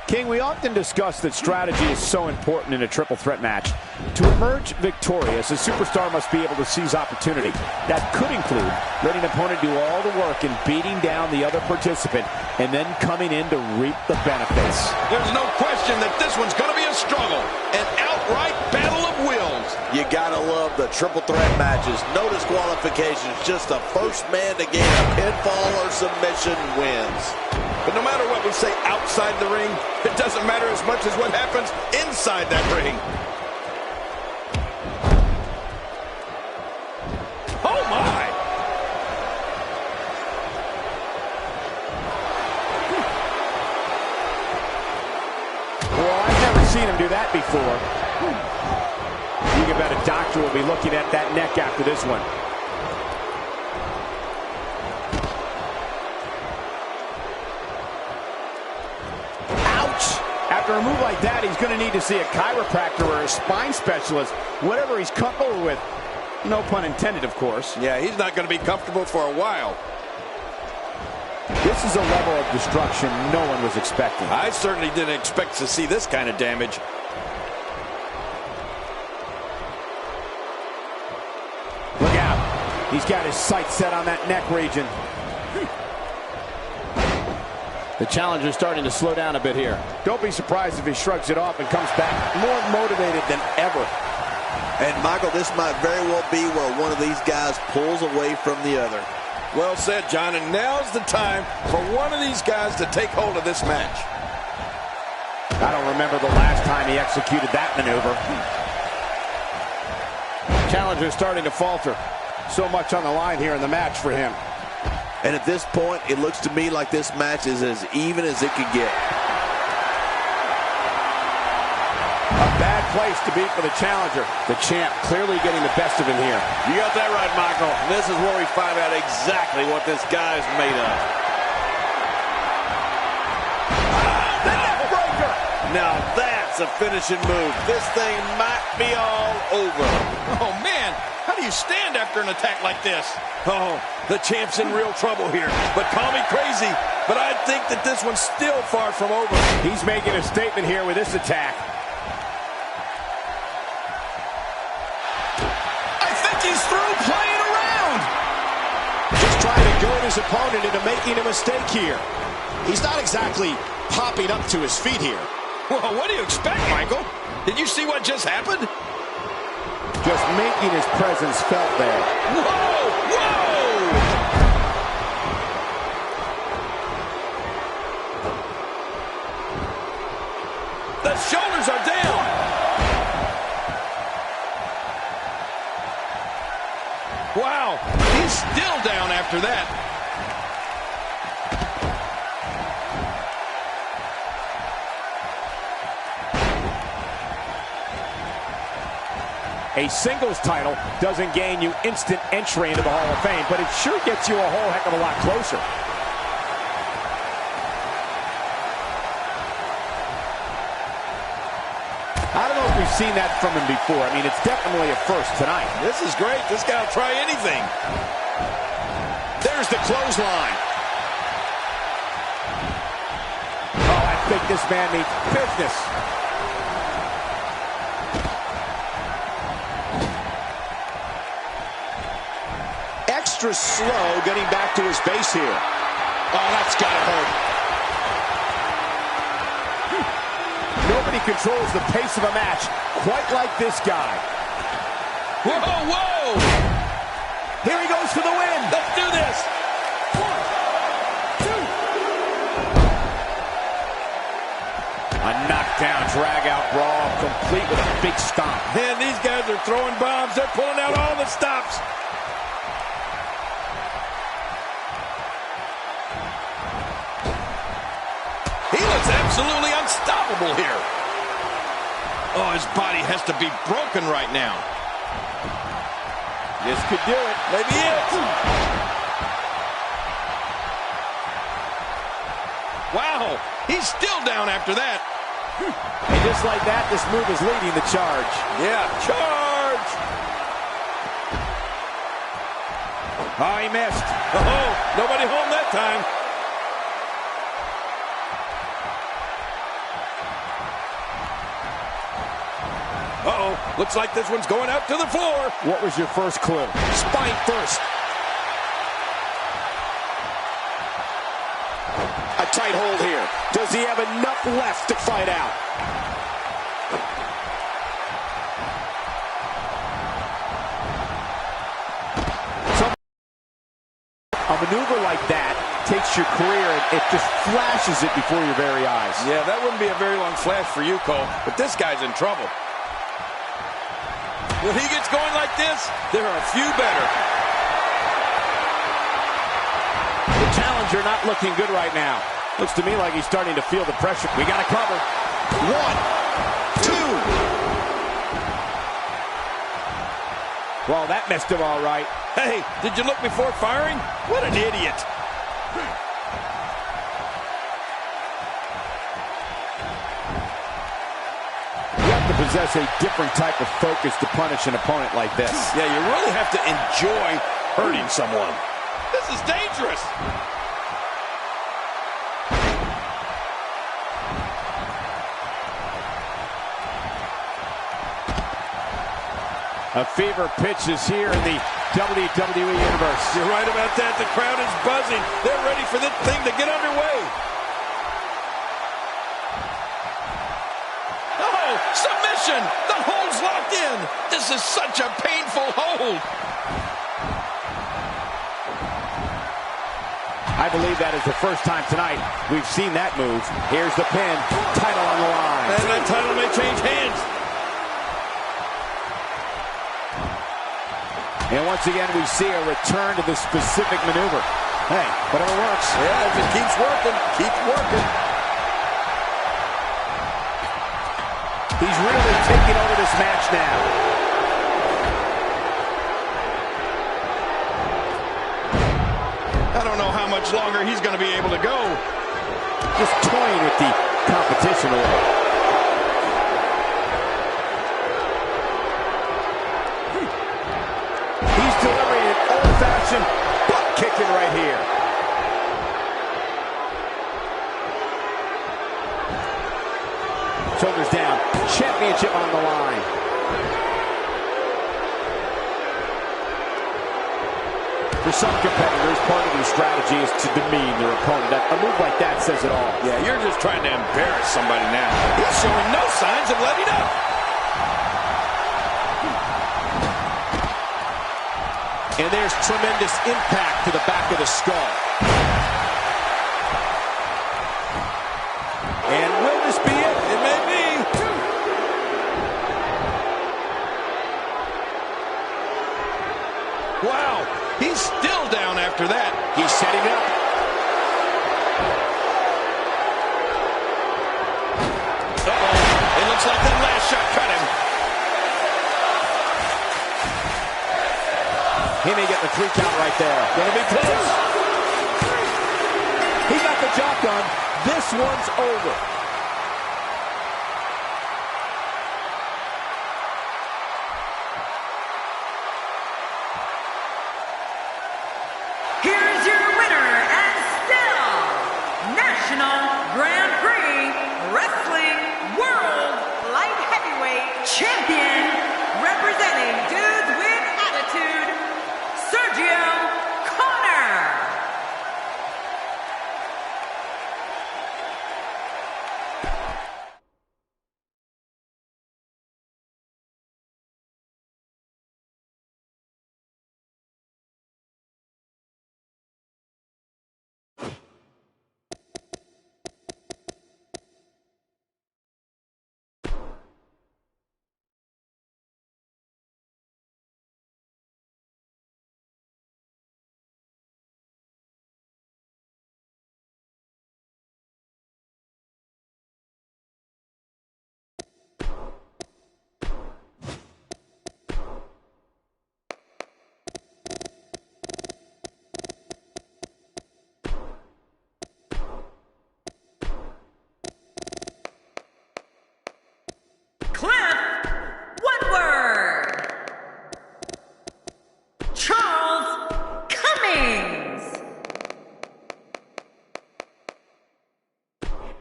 King, we often discuss that strategy is so important in a triple threat match. To emerge victorious, a superstar must be able to seize opportunity. That could include letting an opponent do all the work and beating down the other participant, and then coming in to reap the benefits. There's no question that this one's going to be a struggle, an outright battle of wills. You gotta love the triple threat matches. No disqualifications, just the first man to gain a pinfall or submission wins. But no matter what we say outside the ring, it doesn't matter as much as what happens inside that ring. Oh, my! Well, I've never seen him do that before. You can bet a doctor will be looking at that neck after this one. After a move like that, he's going to need to see a chiropractor or a spine specialist, whatever he's comfortable with. No pun intended, of course. Yeah, he's not going to be comfortable for a while. This is a level of destruction no one was expecting. I certainly didn't expect to see this kind of damage. Look out. He's got his sights set on that neck region. The challenger's starting to slow down a bit here. Don't be surprised if he shrugs it off and comes back more motivated than ever. And, Michael, this might very well be where one of these guys pulls away from the other. Well said, John, and now's the time for one of these guys to take hold of this match. I don't remember the last time he executed that maneuver. Challenger's starting to falter. So much on the line here in the match for him. And at this point, it looks to me like this match is as even as it could get. A bad place to be for the challenger. The champ clearly getting the best of him here. You got that right, Michael. This is where we find out exactly what this guy's made of. The neck breaker! Now that's a finishing move. This thing might be all over. Oh, man, how do you stand after an attack like this? Oh, the champ's in real trouble here. But call me crazy, but I think that this one's still far from over. He's making a statement here with this attack. I think he's through playing around. Just trying to goad his opponent into making a mistake here. He's not exactly popping up to his feet here. Well, what do you expect, Michael? Did you see what just happened? Just making his presence felt there. Whoa! Whoa! The shoulders are down. Wow, he's still down after that. A singles title doesn't gain you instant entry into the Hall of Fame, but it sure gets you a whole heck of a lot closer. I don't know if we've seen that from him before. I mean, it's definitely a first tonight. This is great. This guy will try anything. There's the clothesline. Oh, I think this man needs business. Extra slow getting back to his base here. Oh, that's gotta hurt. Nobody controls the pace of a match quite like this guy. Whoa, whoa! Here he goes for the win. Let's do this. 1, 2. A knockdown, drag-out brawl, complete with a big stomp. Man, these guys are throwing bombs. They're pulling out all the stops. He looks absolutely unstoppable here. Oh, his body has to be broken right now. This could do it. Maybe it. Wow, he's still down after that. And just like that, this move is leading the charge. Yeah, charge. Oh, he missed. Oh, nobody home that time. Uh-oh, looks like this one's going out to the floor. What was your first clue? Spine first. A tight hold here. Does he have enough left to fight out? A maneuver like that takes your career and it just flashes it before your very eyes. Yeah, that wouldn't be a very long flash for you, Cole, but this guy's in trouble. When he gets going like this, there are a few better. The challenger not looking good right now. Looks to me like he's starting to feel the pressure. We got to cover. 1, 2. Well, that missed him all right. Hey, did you look before firing? What an idiot. have to possess a different type of focus to punish an opponent like this. Yeah, you really have to enjoy hurting someone. This is dangerous. A fever pitch is here in the WWE Universe. You're right about that. The crowd is buzzing. They're ready for this thing to get underway. Oh, submission. The hold's locked in. This is such a painful hold. I believe that is the first time tonight we've seen that move. Here's the pin. Title on the line. And that title may change hands. And once again, we see a return to the specific maneuver. Hey, whatever works. Yeah, if it keeps working, keep working. He's really taking over this match now. I don't know how much longer he's going to be able to go. Just toying with the competition a little. Delivering an old-fashioned butt kicking right here. Shoulders down. Championship on the line. For some competitors, part of their strategy is to demean their opponent. A move like that says it all. Yeah, you're just trying to embarrass somebody now. He's showing no signs of letting up. And there's tremendous impact to the back of the skull. And will this be it? It may be. Wow, he's still down after that. He's setting up. Uh-oh, it looks like that last shot cut him. He may get the 3 count right there. Gonna be close. He got the job done. This one's over. Here's your winner and still National Grand Prix Wrestling World Light Heavyweight Champion, representing Dudes with Attitude, Sergio Connor.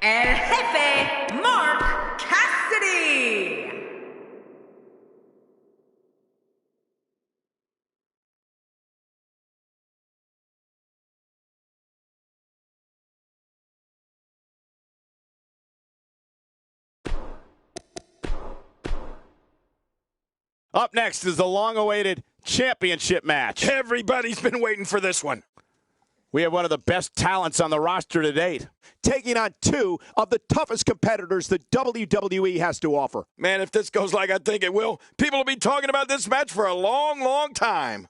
and Jefe Mark Cassidy. Up next is the long-awaited championship match. Everybody's been waiting for this one. We have one of the best talents on the roster to date, taking on two of the toughest competitors the WWE has to offer. Man, if this goes like I think it will, people will be talking about this match for a long, long time.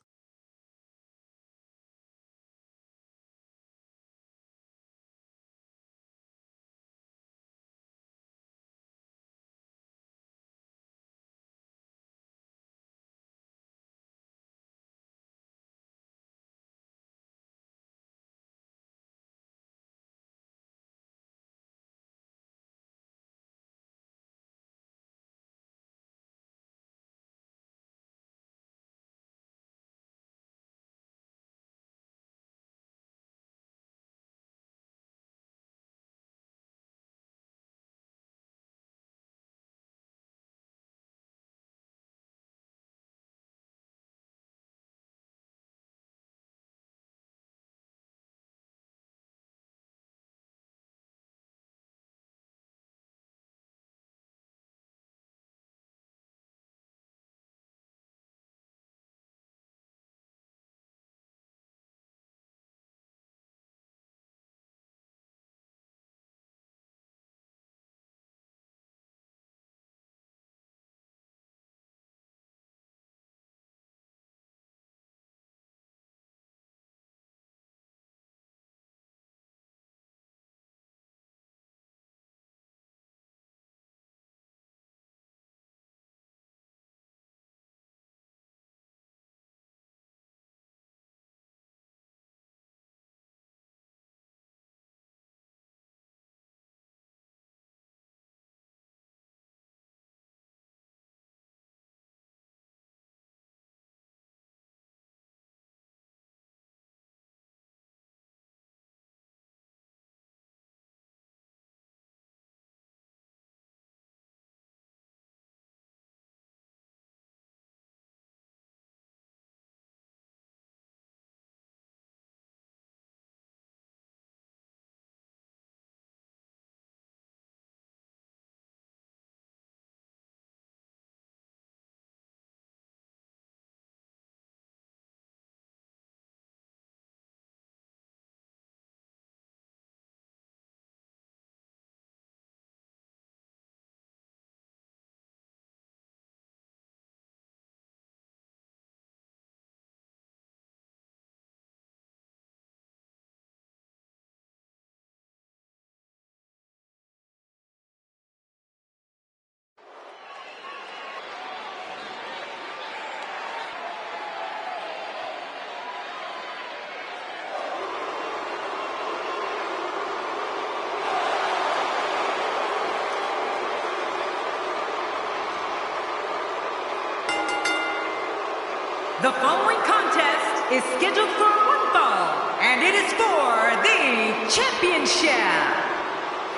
The following contest is scheduled for one fall, and it is for the championship.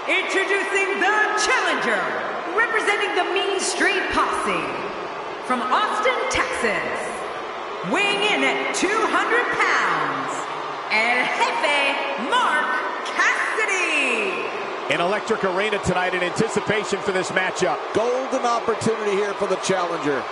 Introducing the challenger, representing the Mean Street Posse, from Austin, Texas, weighing in at 200 pounds, El Jefe Mark Cassidy. An electric arena tonight in anticipation for this matchup. Golden opportunity here for the challenger.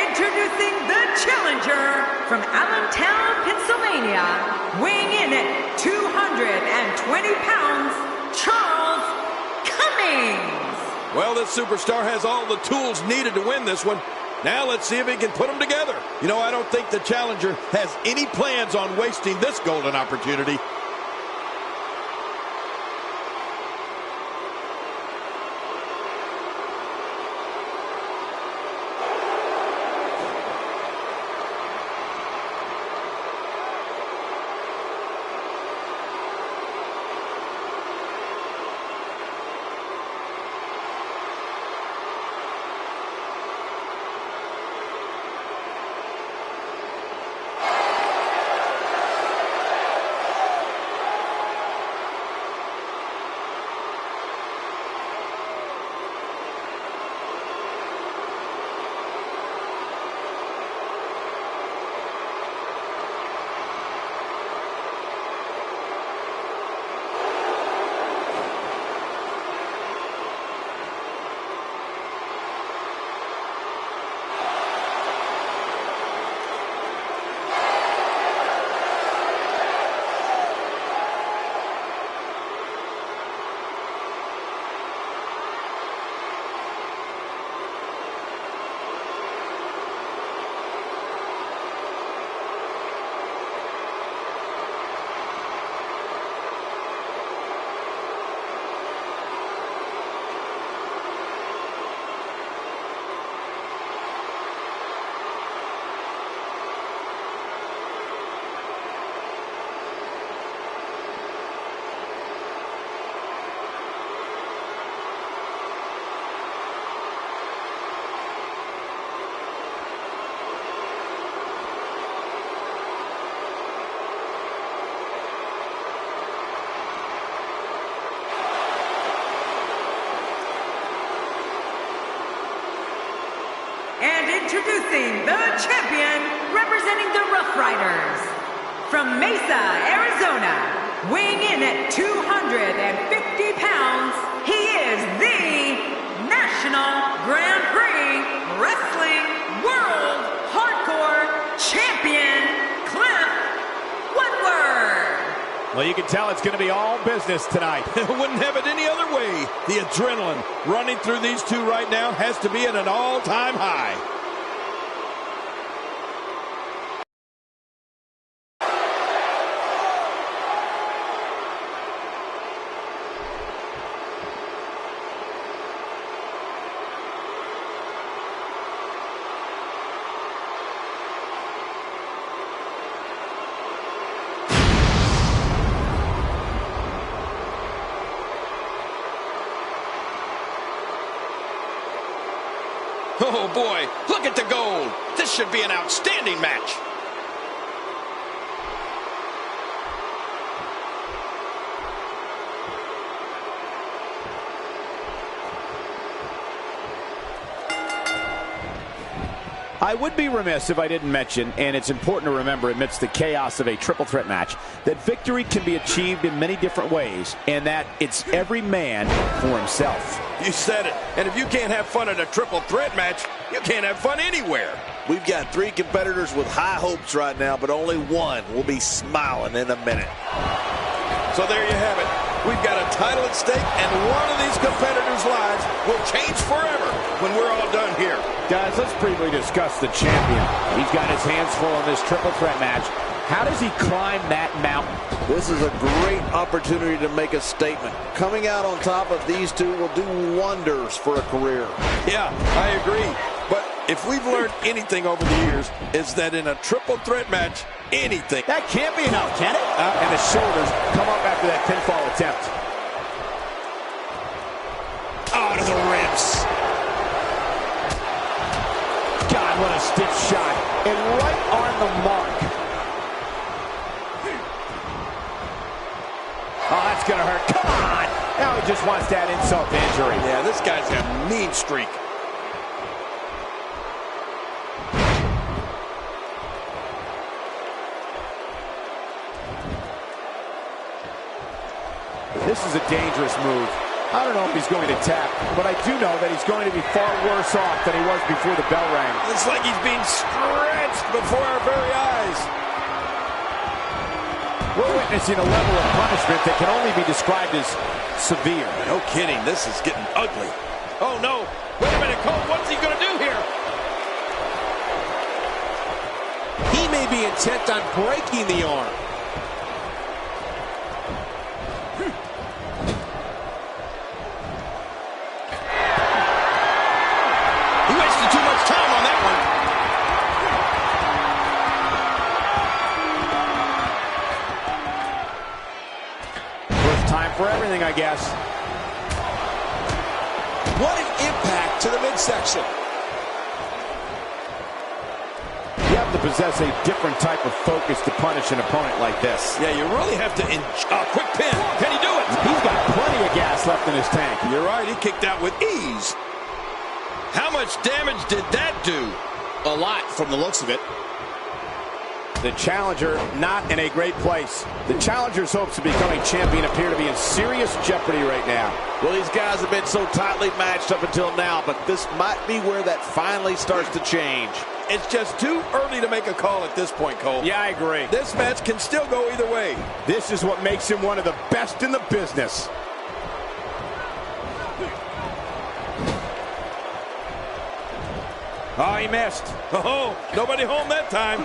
Introducing the challenger from Allentown, Pennsylvania, weighing in at 220 pounds, Charles Cummings. Well, this superstar has all the tools needed to win this one. Now let's see if he can put them together. You know, I don't think the challenger has any plans on wasting this golden opportunity. Introducing the champion, representing the Rough Riders, from Mesa, Arizona, weighing in at 250 pounds, he is the National Grand Prix Wrestling World Hardcore Champion, Cliff Woodward. Well, you can tell it's going to be all business tonight. Wouldn't have it any other way. The adrenaline running through these two right now has to be at an all-time high. Oh boy, look at the gold. This should be an outstanding match. I would be remiss if I didn't mention, and it's important to remember amidst the chaos of a triple threat match, that victory can be achieved in many different ways, and that it's every man for himself. You said it. And if you can't have fun at a triple threat match, you can't have fun anywhere. We've got 3 competitors with high hopes right now, but only one will be smiling in a minute. So there you have it. We've got a title at stake, and one of these competitors' lives will change forever when we're all done here. Guys, let's briefly discuss the champion. He's got his hands full in this triple threat match. How does he climb that mountain? This is a great opportunity to make a statement. Coming out on top of these two will do wonders for a career. Yeah, I agree. But if we've learned anything over the years, it's that in a triple threat match, anything. That can't be enough, can it? And the shoulders come up after that pinfall attempt. Oh, to the ribs. God, what a stiff shot. And right on the mark. Oh, that's going to hurt. Come on. Now he just wants that insult to injury. Yeah, this guy's got a mean streak. This is a dangerous move. I don't know if he's going to tap, but I do know that he's going to be far worse off than he was before the bell rang. It's like he's being stretched before our very eyes. We're witnessing a level of punishment that can only be described as severe. No kidding, this is getting ugly. Oh no, wait a minute, Cole, what's he gonna do here? He may be intent on breaking the arm. He wasted too much time on that one. First time for everything, I guess. What an impact to the midsection. You have to possess a different type of focus to punish an opponent like this. Yeah, you really have to quick pin. Can he do it? He's got plenty of gas left in his tank. You're right, he kicked out with ease. How much damage did that do? A lot from the looks of it. The challenger not in a great place. The challenger's hopes of becoming champion appear to be in serious jeopardy right now. Well, these guys have been so tightly matched up until now, but this might be where that finally starts to change. It's just too early to make a call at this point, Cole. Yeah, I agree. This match can still go either way. This is what makes him one of the best in the business. Oh, he missed. Oh, nobody home that time.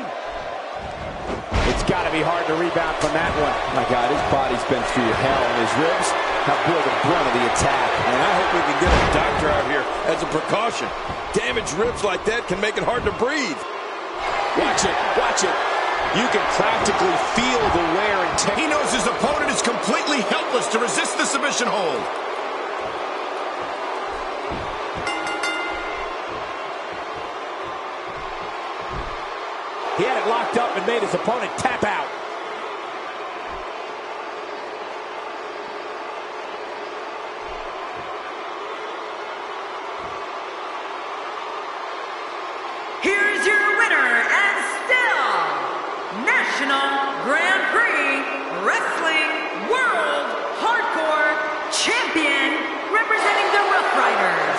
It's got to be hard to rebound from that one. My God, his body's been through hell, and his ribs have bore the brunt of the attack. And I hope we can get a doctor out here as a precaution. Damaged ribs like that can make it hard to breathe. Watch it, watch it. You can practically feel the wear and tear. He knows his opponent is completely helpless to resist the submission hold. He had it locked up and made his opponent tap out. Here's your winner and still National Grand Prix Wrestling World Hardcore Champion representing the Rough Riders.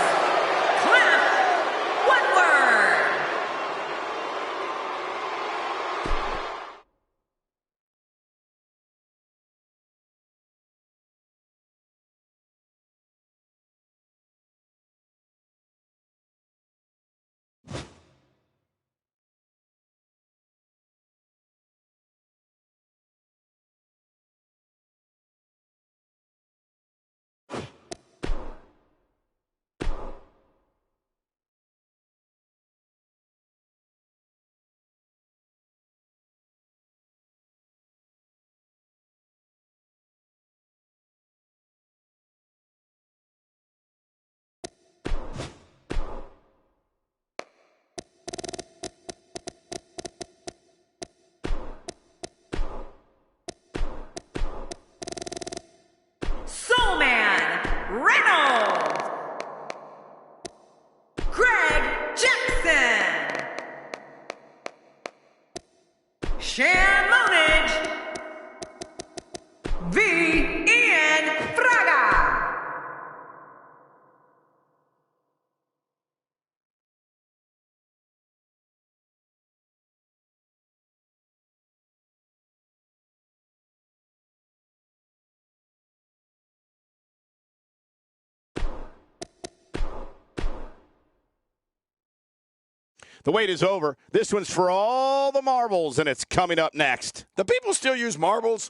The wait is over. This one's for all the marbles, and it's coming up next. Do people still use marbles?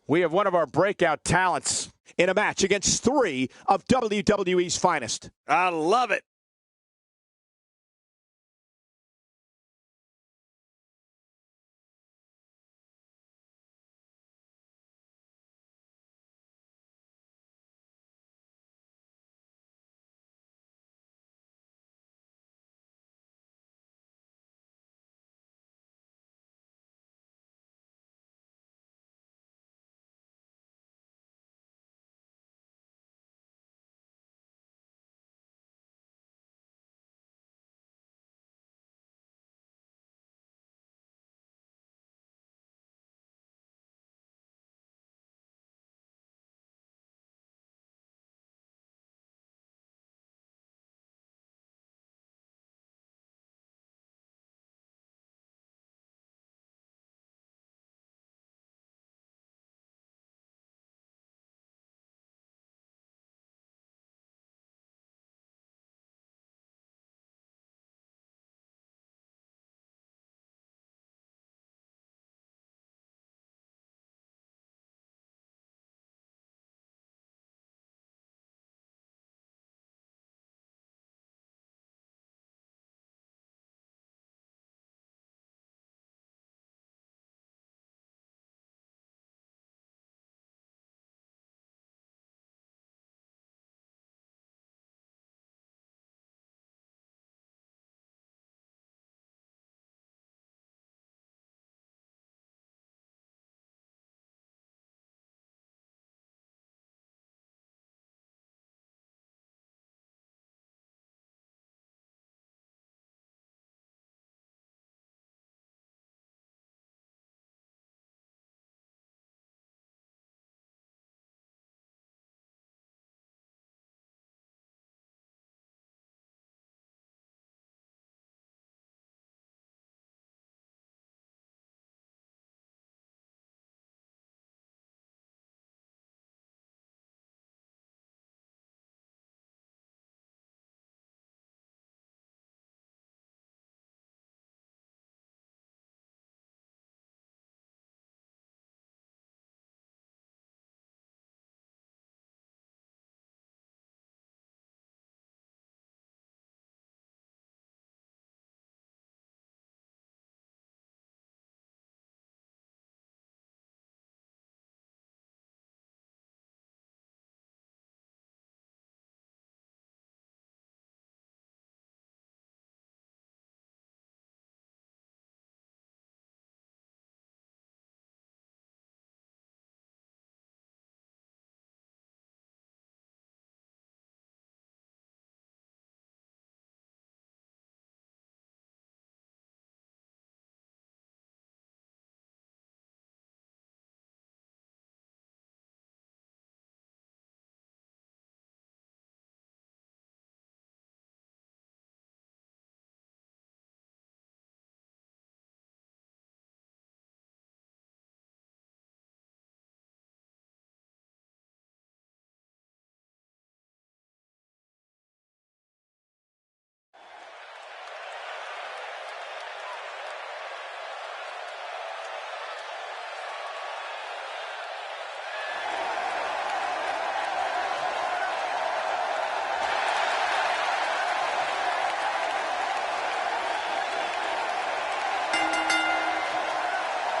We have one of our breakout talents in a match against 3 of WWE's finest. I love it.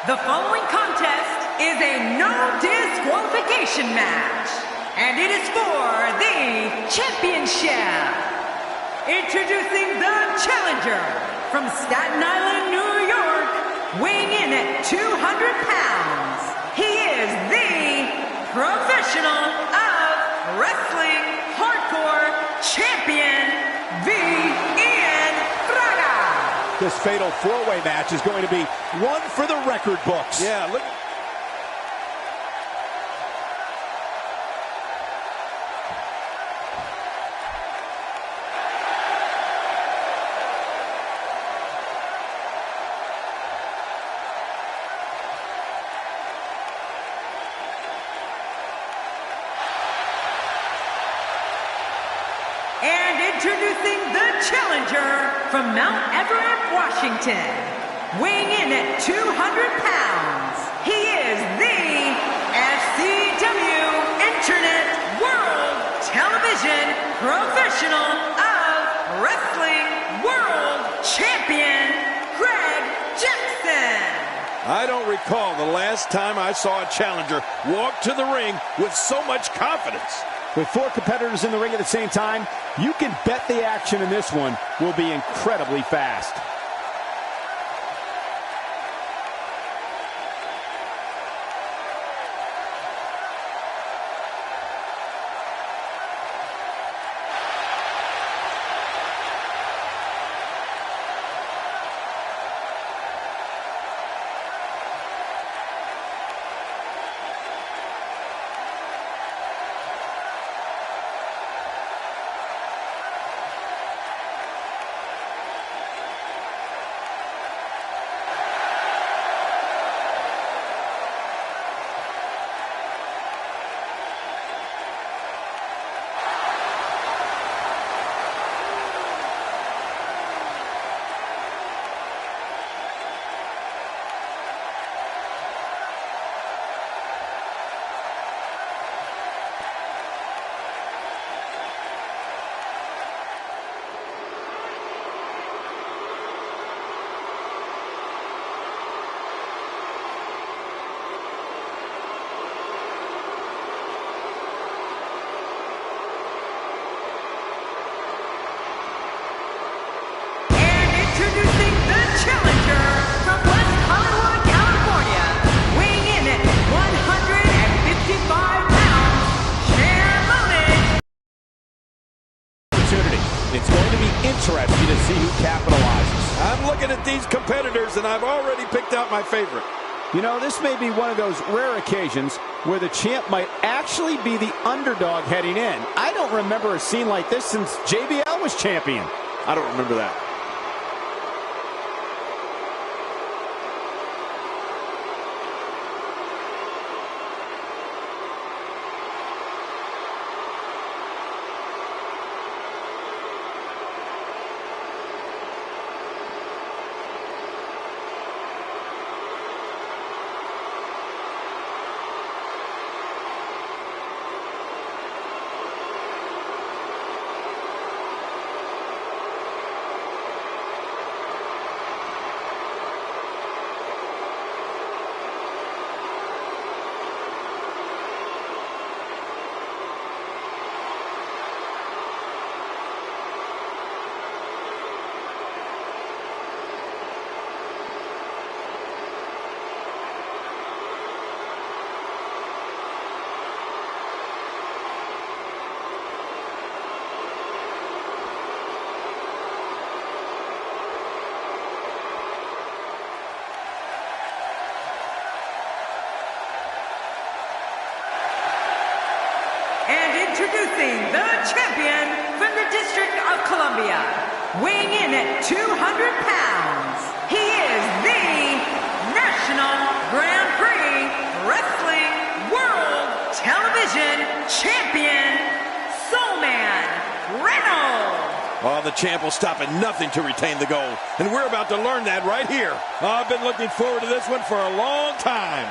The following contest is a no disqualification match, and it is for the championship. Introducing the challenger from Staten Island, New York, weighing in at 200 pounds. He is the professional of wrestling hardcore champion, This fatal four-way match is going to be one for the record books. Yeah, look. And introducing the challenger from Mount Everett, Washington, weighing in at 200 pounds, he is the FCW Internet World Television Professional of Wrestling World Champion, Greg Jackson. I don't recall the last time I saw a challenger walk to the ring with so much confidence. With 4 competitors in the ring at the same time, you can bet the action in this one will be incredibly fast. Introducing the challenger from West Hollywood, California, weighing in at 155 pounds, Shamonic. Opportunity. It's going to be interesting to see who capitalizes. I'm looking at these competitors, and I've already picked out my favorite. You know, this may be one of those rare occasions where the champ might actually be the underdog heading in. I don't remember a scene like this since JBL was champion. I don't remember that. Introducing the champion from the District of Columbia, weighing in at 200 pounds, he is the National Grand Prix Wrestling World Television Champion, Soulman Reynolds. Oh, the champ will stop at nothing to retain the gold, and we're about to learn that right here. I've been looking forward to this one for a long time.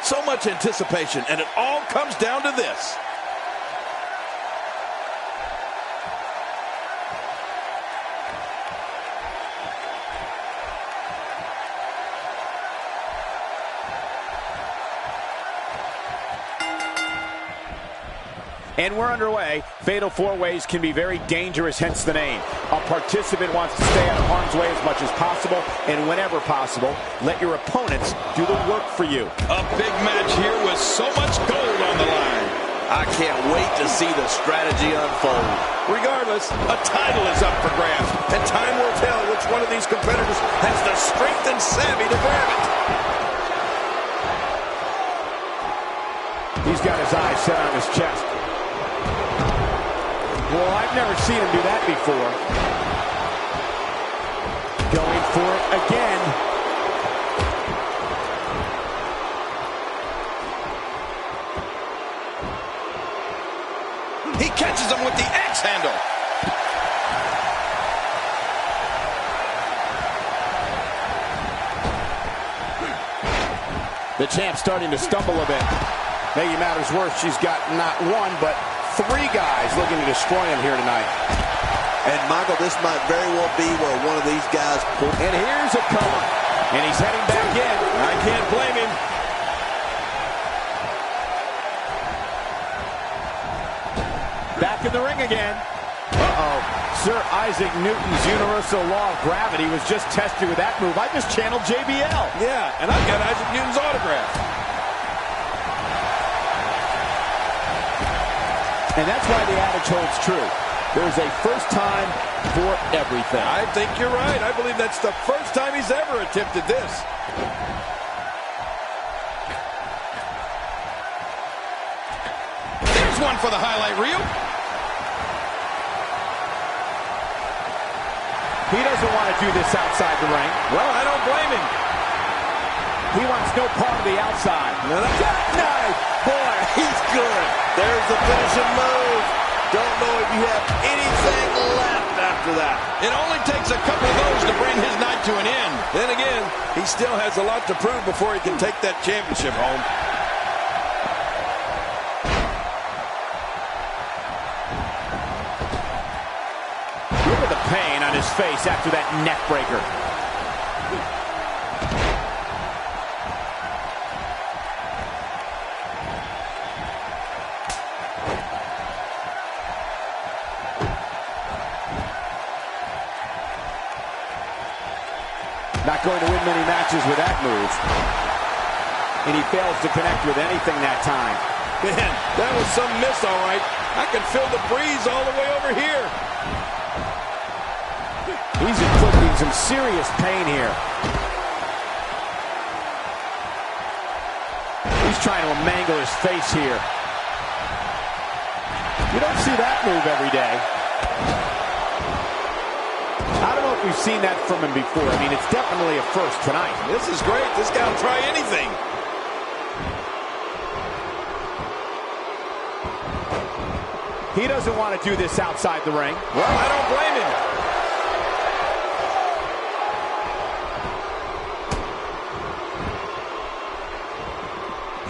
So much anticipation, and it all comes down to this. And we're underway. Fatal four-ways can be very dangerous, hence the name. A participant wants to stay out of harm's way as much as possible, and whenever possible, let your opponents do the work for you. A big match here with so much gold on the line. I can't wait to see the strategy unfold. Regardless, a title is up for grabs, and time will tell which one of these competitors has the strength and savvy to grab it. He's got his eyes set on his chest. Well, I've never seen him do that before. Going for it again. He catches him with the axe handle. The champ's starting to stumble a bit. Making matters worse, she's got not one, but 3 guys looking to destroy him here tonight. And, Michael, this might very well be where one of these guys pull. And here's a cover. And he's heading back in. I can't blame him. Back in the ring again. Uh-oh. Sir Isaac Newton's universal law of gravity was just tested with that move. I just channeled JBL. Yeah, and I've got Isaac Newton's autograph. And that's why the adage holds true. There's a first time for everything. I think you're right. I believe that's the first time he's ever attempted this. There's one for the highlight reel. He doesn't want to do this outside the ring. Well, I don't blame him. He wants no part of the outside. Jackknife! Boy, he's good. There's the finishing move. Don't know if you have anything left after that. It only takes a couple of those to bring his night to an end. Then again, he still has a lot to prove before he can take that championship home. Look at the pain on his face after that neck breaker. Not going to win many matches with that move. And he fails to connect with anything that time. Man, that was some miss, all right. I can feel the breeze all the way over here. He's inflicting some serious pain here. He's trying to mangle his face here. You don't see that move every day. I don't know if we've seen that from him before. I mean, it's definitely a first tonight. This is great. This guy will try anything. He doesn't want to do this outside the ring. Well, I don't blame him.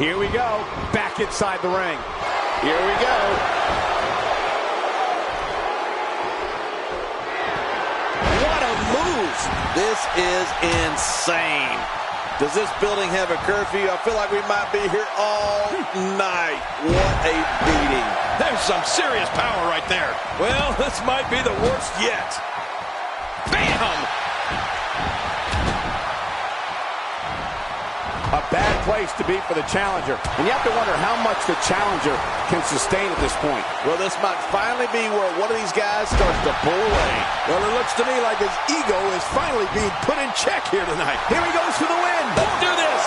Here we go. Back inside the ring. Here we go. This is insane. Does this building have a curfew? I feel like we might be here all night. What a beating. There's some serious power right there. Well, this might be the worst yet. Bam! A bad place to be for the challenger. And you have to wonder how much the challenger can sustain at this point. Well, this might finally be where one of these guys starts to pull away. Well, it looks to me like his ego is finally being put in check here tonight. Here he goes for the win. Let's do this.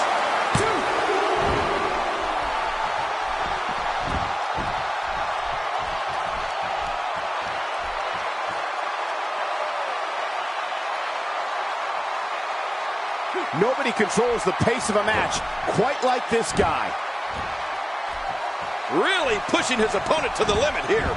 Nobody controls the pace of a match quite like this guy. Really pushing his opponent to the limit here.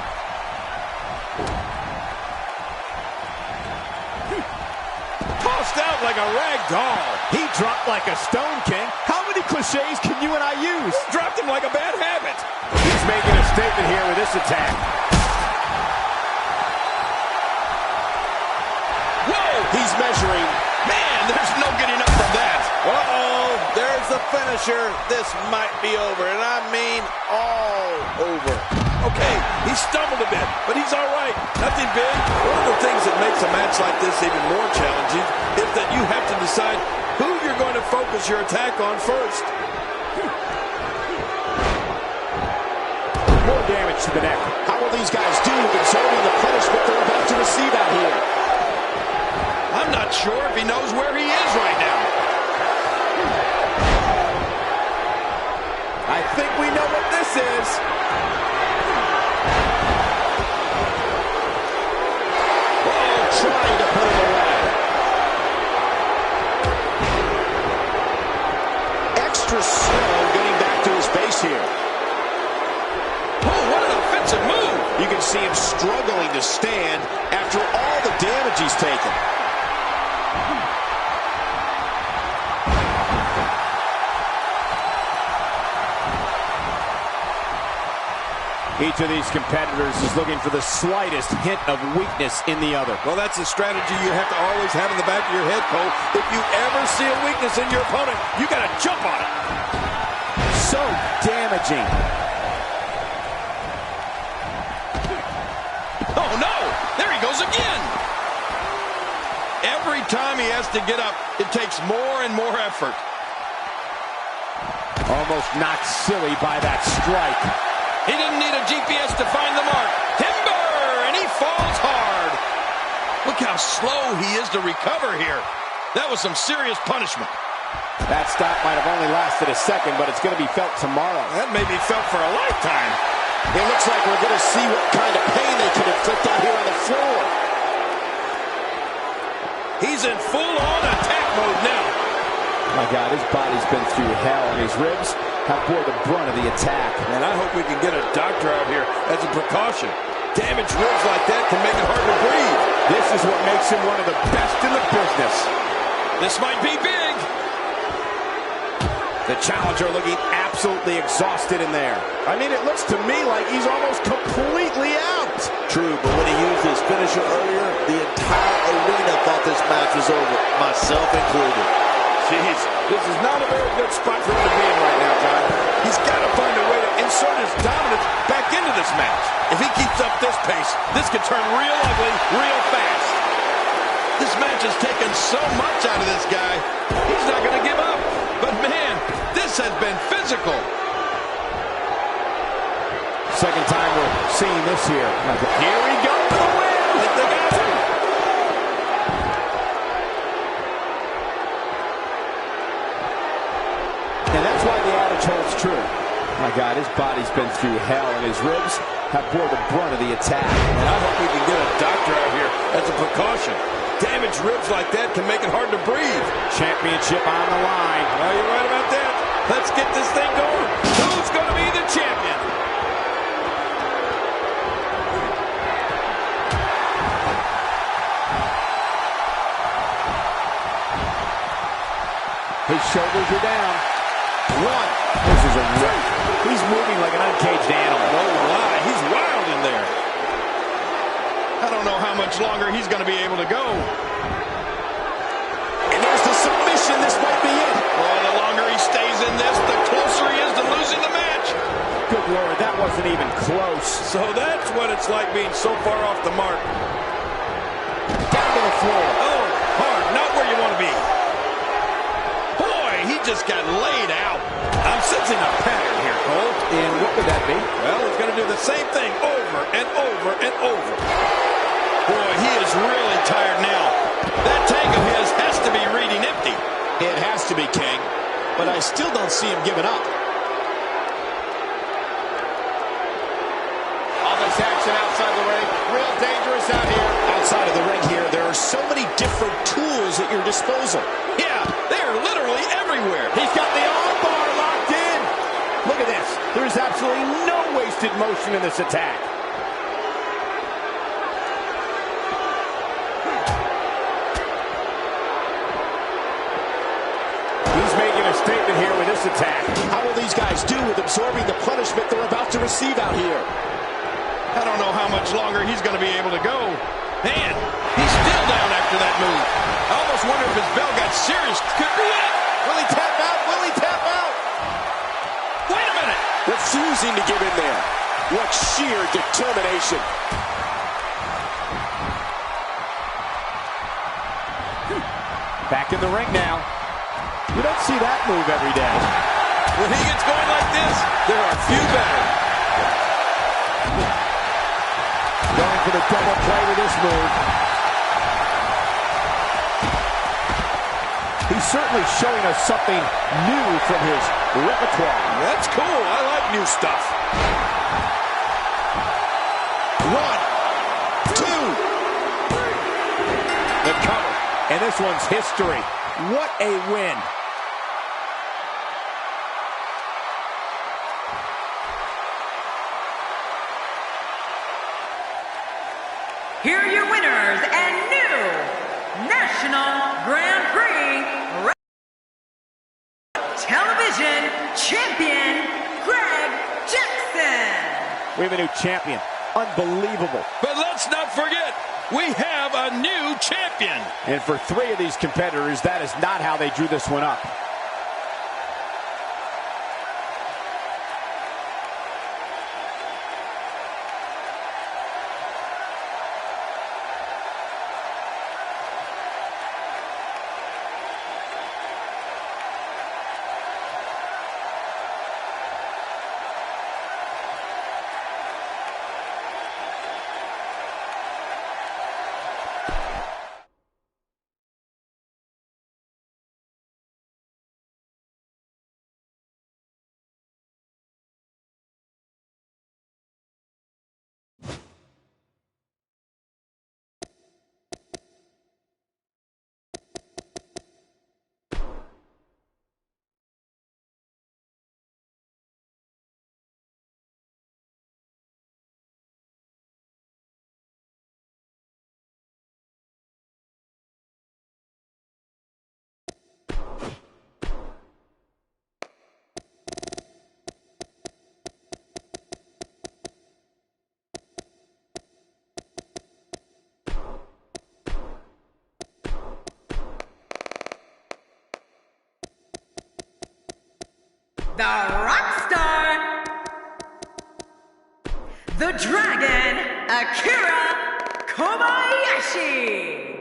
Tossed out like a rag doll. He dropped like a stone king. How many cliches can you and I use? Dropped him like a bad habit. He's making a statement here with this attack. Whoa! He's measuring. Man, there's no getting up from that. Uh-oh, there's the finisher. This might be over, and I mean all over. Okay, he stumbled a bit, but he's all right. Nothing big. One of the things that makes a match like this even more challenging is that you have to decide who you're going to focus your attack on first. More damage to the neck. How will these guys do absorbing the punishment they're about to receive out here? I'm not sure if he knows where he is right now. I think we know what this is. Trying to put him away. Extra slow getting back to his base here. Oh, what an offensive move. You can see him struggling to stand after all the damage he's taken. Each of these competitors is looking for the slightest hint of weakness in the other. Well, that's a strategy you have to always have in the back of your head, Cole. If you ever see a weakness in your opponent, you got to jump on it. So damaging. Oh, no. There he goes again. Every time he has to get up, it takes more and more effort. Almost knocked silly by that strike. He didn't need a GPS to find the mark. Timber, and he falls hard. Look how slow he is to recover here. That was some serious punishment. That stop might have only lasted a second, but it's going to be felt tomorrow. That may be felt for a lifetime. It looks like we're going to see what kind of pain they can inflict out here on the floor. He's in full-on attack mode now. My God, his body's been through hell, and his ribs have bore the brunt of the attack. And I hope we can get a doctor out here as a precaution. Damaged ribs like that can make it hard to breathe. This is what makes him one of the best in the business. This might be big. The challenger looking absolutely exhausted in there. I mean, it looks to me like he's almost completely out. True, but when he used his finisher earlier, the entire arena thought this match was over, myself included. Jeez, this is not a very good spot for him to be in right now, John. He's got to find a way to insert his dominance back into this match. If he keeps up this pace, this could turn real ugly real fast. This match has taken so much out of this guy. He's not going to give up. But man, this has been physical. Second time we're seeing this here. Here we go for the win. They got him. And that's why the adage holds true. My God, his body's been through hell, and his ribs have bore the brunt of the attack. And I hope we can get a doctor out here as a precaution. Damaged ribs like that can make it hard to breathe. Championship on the line. Well, you're right about that. Let's get this thing going. Who's going to be the champion? His shoulders are down. One. This is a wreck. He's moving like an uncaged animal. No lie. He's wild in there. I don't know how much longer he's going to be able to go. And there's the submission. This might be it. Well, the longer he stays in this, the closer he is to losing the match. Good Lord, that wasn't even close. So that's what it's like being so far off the mark. Down to the floor. Oh, hard. Not where you want to be. Boy, he just got laid out. I'm sensing a pattern here, Cole. And what would that be? Well, he's going to do the same thing over and over and over. Boy, he is really tired now. That tank of his has to be reading empty. It has to be, King. But I still don't see him giving up. All this action outside the ring. Real dangerous out here. Outside of the ring here, there are so many different tools at your disposal. Yeah, they're literally everywhere. He's got the arm bar locked in. Look at this. There's absolutely no wasted motion in this attack. He's making a statement here with this attack. How will these guys do with absorbing the punishment they're about to receive out here? I don't know how much longer he's going to be able to go. Man, he's still down after that move. I almost wonder if his bell got serious. Could be it. Will he tap out? Will he tap out? Wait a minute. Refusing to give in there. What sheer determination. Back in the ring now. You don't see that move every day. When he gets going like this, there are few better. Going for the double play with this move. He's certainly showing us something new from his repertoire. That's cool. I like new stuff. 1, 2. The cover. And this one's history. What a win. Here are your winners and new National Grand Prix Television Champion, Greg Jackson. We have a new champion. Unbelievable. But let's not forget, we have a new champion. And for 3 of these competitors, that is not how they drew this one up. The Rockstar, the Dragon, Akira Kobayashi,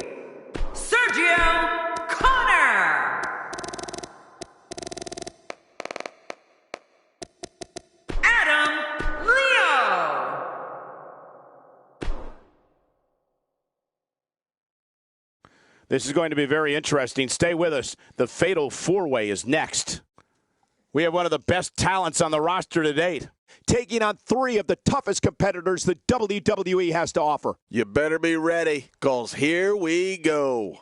Sergio Connor, Adam Leo. This is going to be very interesting. Stay with us. The Fatal 4-Way is next. We have one of the best talents on the roster to date, taking on 3 of the toughest competitors the WWE has to offer. You better be ready, because here we go.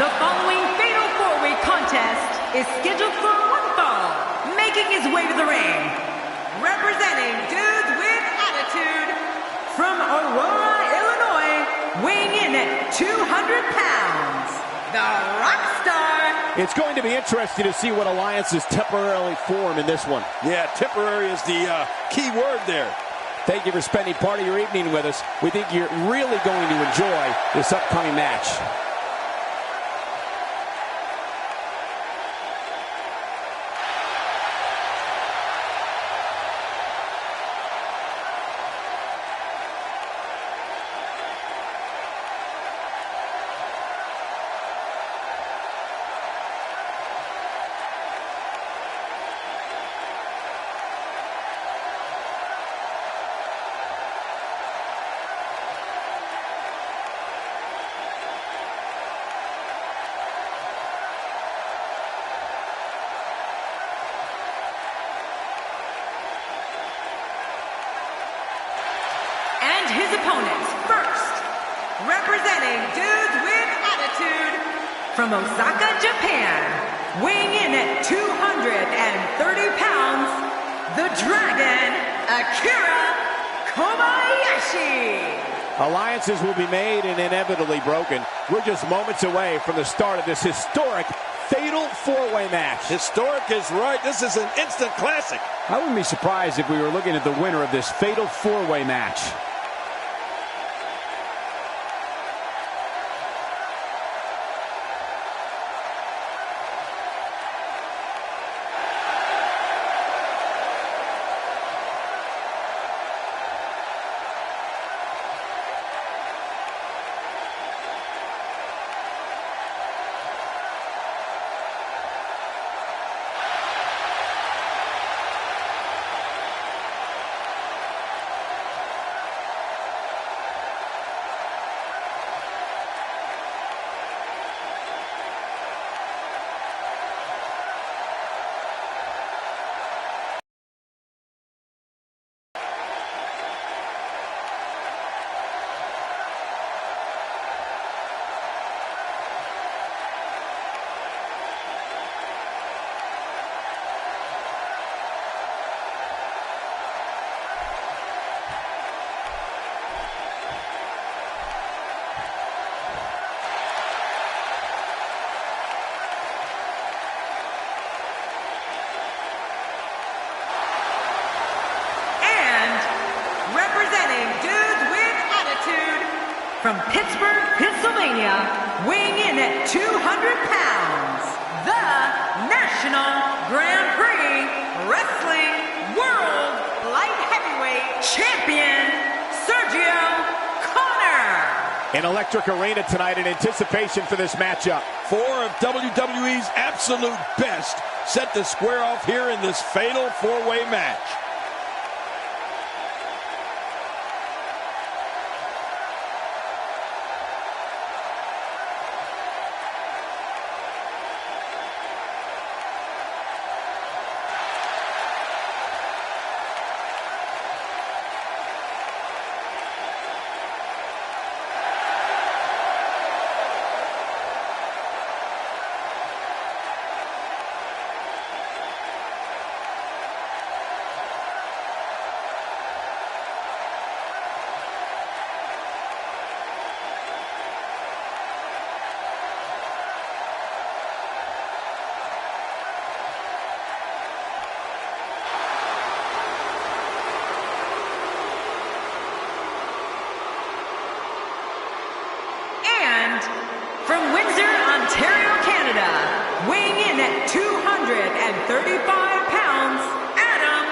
The following fatal four-way contest is scheduled for one fall. Making his way to the ring, representing Dudes with Attitude from Aurora, Illinois, weighing in at 200 pounds, the Rockstar. It's going to be interesting to see what alliances temporarily form in this one. Yeah, temporary is the key word there. Thank you for spending part of your evening with us. We think you're really going to enjoy this upcoming match. And his opponents, first, representing Dudes with Attitude from Osaka, Japan, weighing in at 230 pounds, the Dragon, Akira Kobayashi. Alliances will be made and inevitably broken. We're just moments away from the start of this historic fatal four-way match. Historic is right. This is an instant classic. I wouldn't be surprised if we were looking at the winner of this fatal four-way match. From Pittsburgh, Pennsylvania, weighing in at 200 pounds, the National Grand Prix Wrestling World Light Heavyweight Champion, Sergio Connor. An electric arena tonight in anticipation for this matchup. Four of WWE's absolute best set to square off here in this fatal four-way match. From Windsor, Ontario, Canada, weighing in at 235 pounds, Adam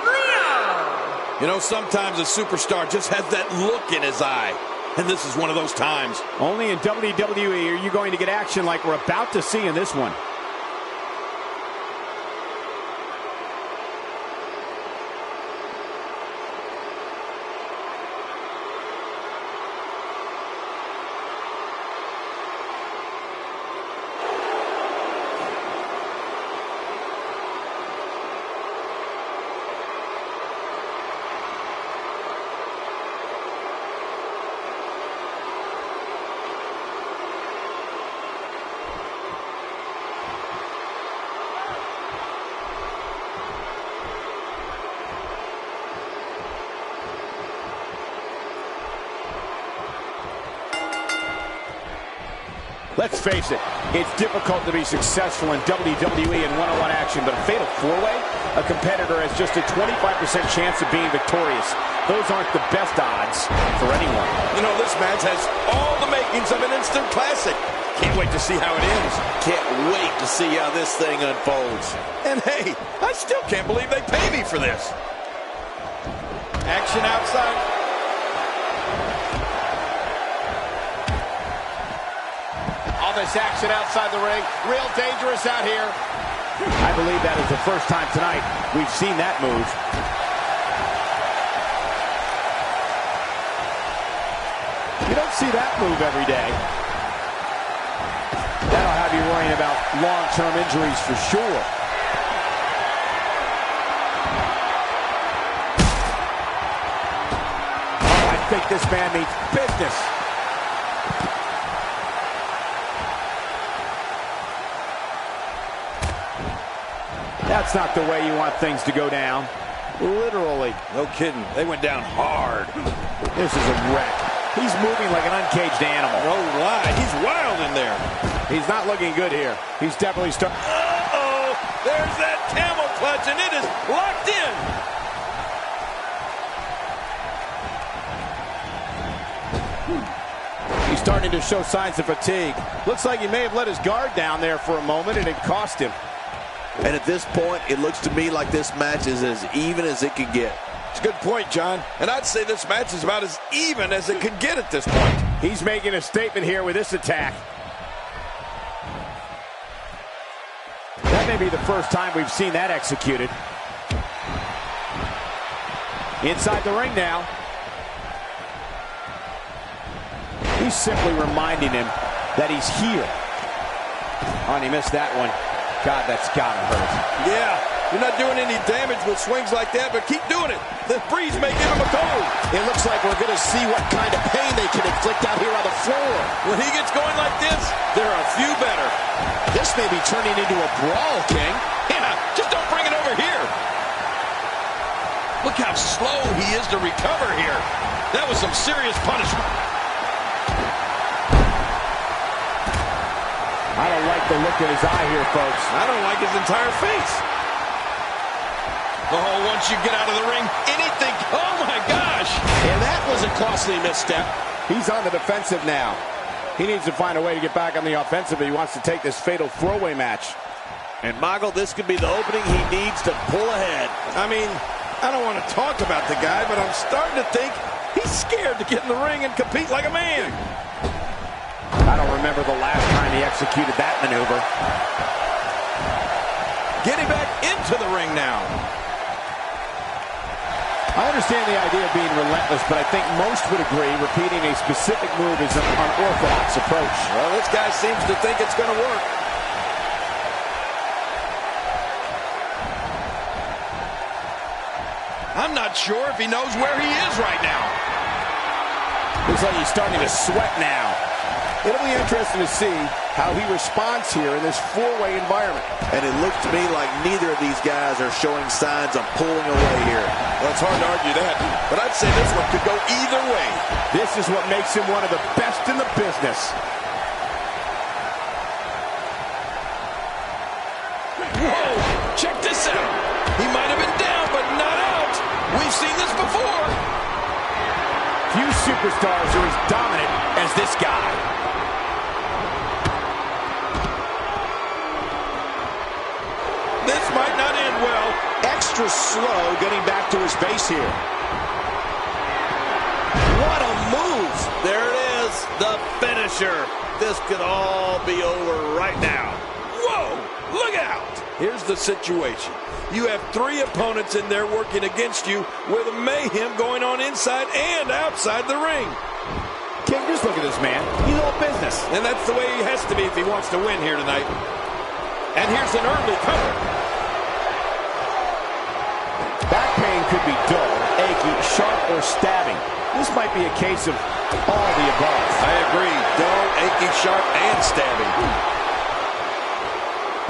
Leo. You know, sometimes a superstar just has that look in his eye, and this is one of those times. Only in WWE are you going to get action like we're about to see in this one. Let's face it, it's difficult to be successful in WWE and one-on-one action, but a fatal four-way? A competitor has just a 25% chance of being victorious. Those aren't the best odds for anyone. You know, this match has all the makings of an instant classic. Can't wait to see how it ends. Can't wait to see how this thing unfolds. And hey, I still can't believe they pay me for this. Action outside. All this action outside the ring. Real dangerous out here. I believe that is the first time tonight we've seen that move. You don't see that move every day. That'll have you worrying about long-term injuries for sure. Oh, I think this man means business. That's not the way you want things to go down. Literally. No kidding. They went down hard. This is a wreck. He's moving like an uncaged animal. No lie. He's wild in there. He's not looking good here. He's definitely starting. Uh-oh. There's that camel clutch, and it is locked in. He's starting to show signs of fatigue. Looks like he may have let his guard down there for a moment, and it cost him. And at this point, it looks to me like this match is as even as it can get. It's a good point, John. And I'd say this match is about as even as it could get at this point. He's making a statement here with this attack. That may be the first time we've seen that executed. Inside the ring now. He's simply reminding him that he's here. Oh, and he missed that one. God, that's gotta hurt. Yeah, you're not doing any damage with swings like that, but keep doing it. The breeze may give him a cold. It looks like we're going to see what kind of pain they can inflict out here on the floor. When he gets going like this, there are a few better. This may be turning into a brawl, King. Yeah, just don't bring it over here. Look how slow he is to recover here. That was some serious punishment. I don't like the look in his eye here, folks. I don't like his entire face. Oh, once you get out of the ring, anything. Oh, my gosh. And that was a costly misstep. He's on the defensive now. He needs to find a way to get back on the offensive if he wants to take this fatal throwaway match. And, Michael, this could be the opening he needs to pull ahead. I mean, I don't want to talk about the guy, but I'm starting to think he's scared to get in the ring and compete like a man. I don't remember the last time he executed that maneuver. Getting back into the ring now. I understand the idea of being relentless, but I think most would agree repeating a specific move is an unorthodox approach. Well, this guy seems to think it's going to work. I'm not sure if he knows where he is right now. Looks like he's starting to sweat now. It'll be interesting to see how he responds here in this four-way environment. And it looks to me like neither of these guys are showing signs of pulling away here. Well, it's hard to argue that, but I'd say this one could go either way. This is what makes him one of the best in the business. Whoa, check this out. He might have been down, but not out. We've seen this before. Few superstars are as dominant as this guy. This might not end well. Extra slow getting back to his base here. What a move. There it is, the finisher. This could all be over right now. Whoa, look out. Here's the situation. You have three opponents in there working against you with mayhem going on inside and outside the ring. King, just look at this man. He's all business. And that's the way he has to be if he wants to win here tonight. And here's an early cover. Back pain could be dull, achy, sharp, or stabbing. This might be a case of all the above. I agree. Dull, achy, sharp, and stabbing.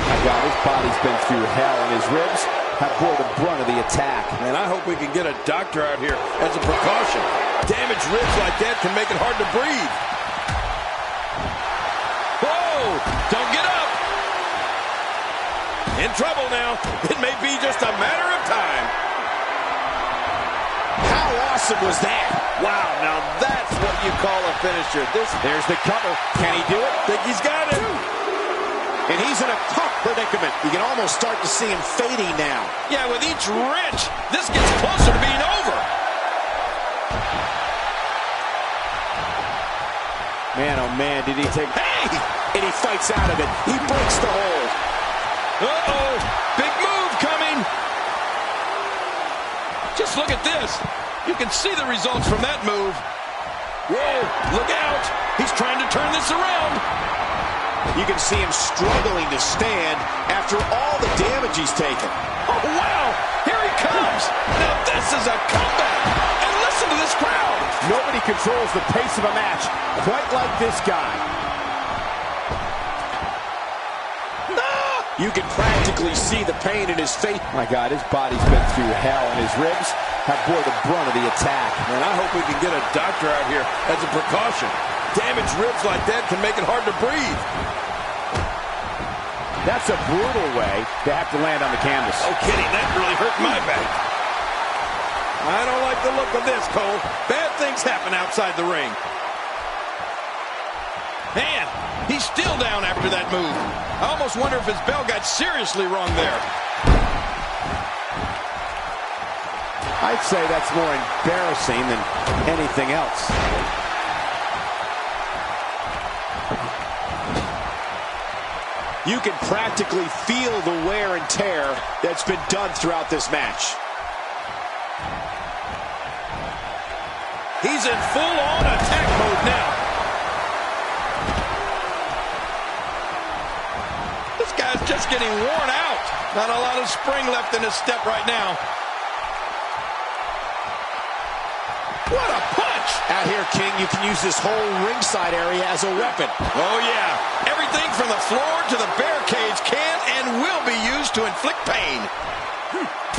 My God, his body's been through hell, and his ribs have bore the brunt of the attack. And I hope we can get a doctor out here as a precaution. Damaged ribs like that can make it hard to breathe. Oh! trouble now. It may be just a matter of time. How awesome was that? Wow, now that's what you call a finisher. There's the cover. Can he do it? Think he's got it. And he's in a tough predicament. You can almost start to see him fading now. Yeah, with each wrench, this gets closer to being over. Man, oh man, did he take... Hey! And he fights out of it. He breaks the hold. Uh-oh, big move coming. Just look at this. You can see the results from that move. Whoa, look out. He's trying to turn this around. You can see him struggling to stand after all the damage he's taken. Oh, wow, here he comes. Now this is a comeback. And listen to this crowd. Nobody controls the pace of a match quite like this guy. You can practically see the pain in his face. My God, his body's been through hell, and his ribs have bore the brunt of the attack. Man, I hope we can get a doctor out here as a precaution. Damaged ribs like that can make it hard to breathe. That's a brutal way to have to land on the canvas. Oh, kidding, that really hurt my back. I don't like the look of this, Cole. Bad things happen outside the ring. Man, he's still down after that move. I almost wonder if his bell got seriously wrong there. I'd say that's more embarrassing than anything else. You can practically feel the wear and tear that's been done throughout this match. He's in full-on attack mode now. This guy's just getting worn out. Not a lot of spring left in his step right now. What a punch! Out here, King, you can use this whole ringside area as a weapon. Oh, yeah. Everything from the floor to the barricades can and will be used to inflict pain.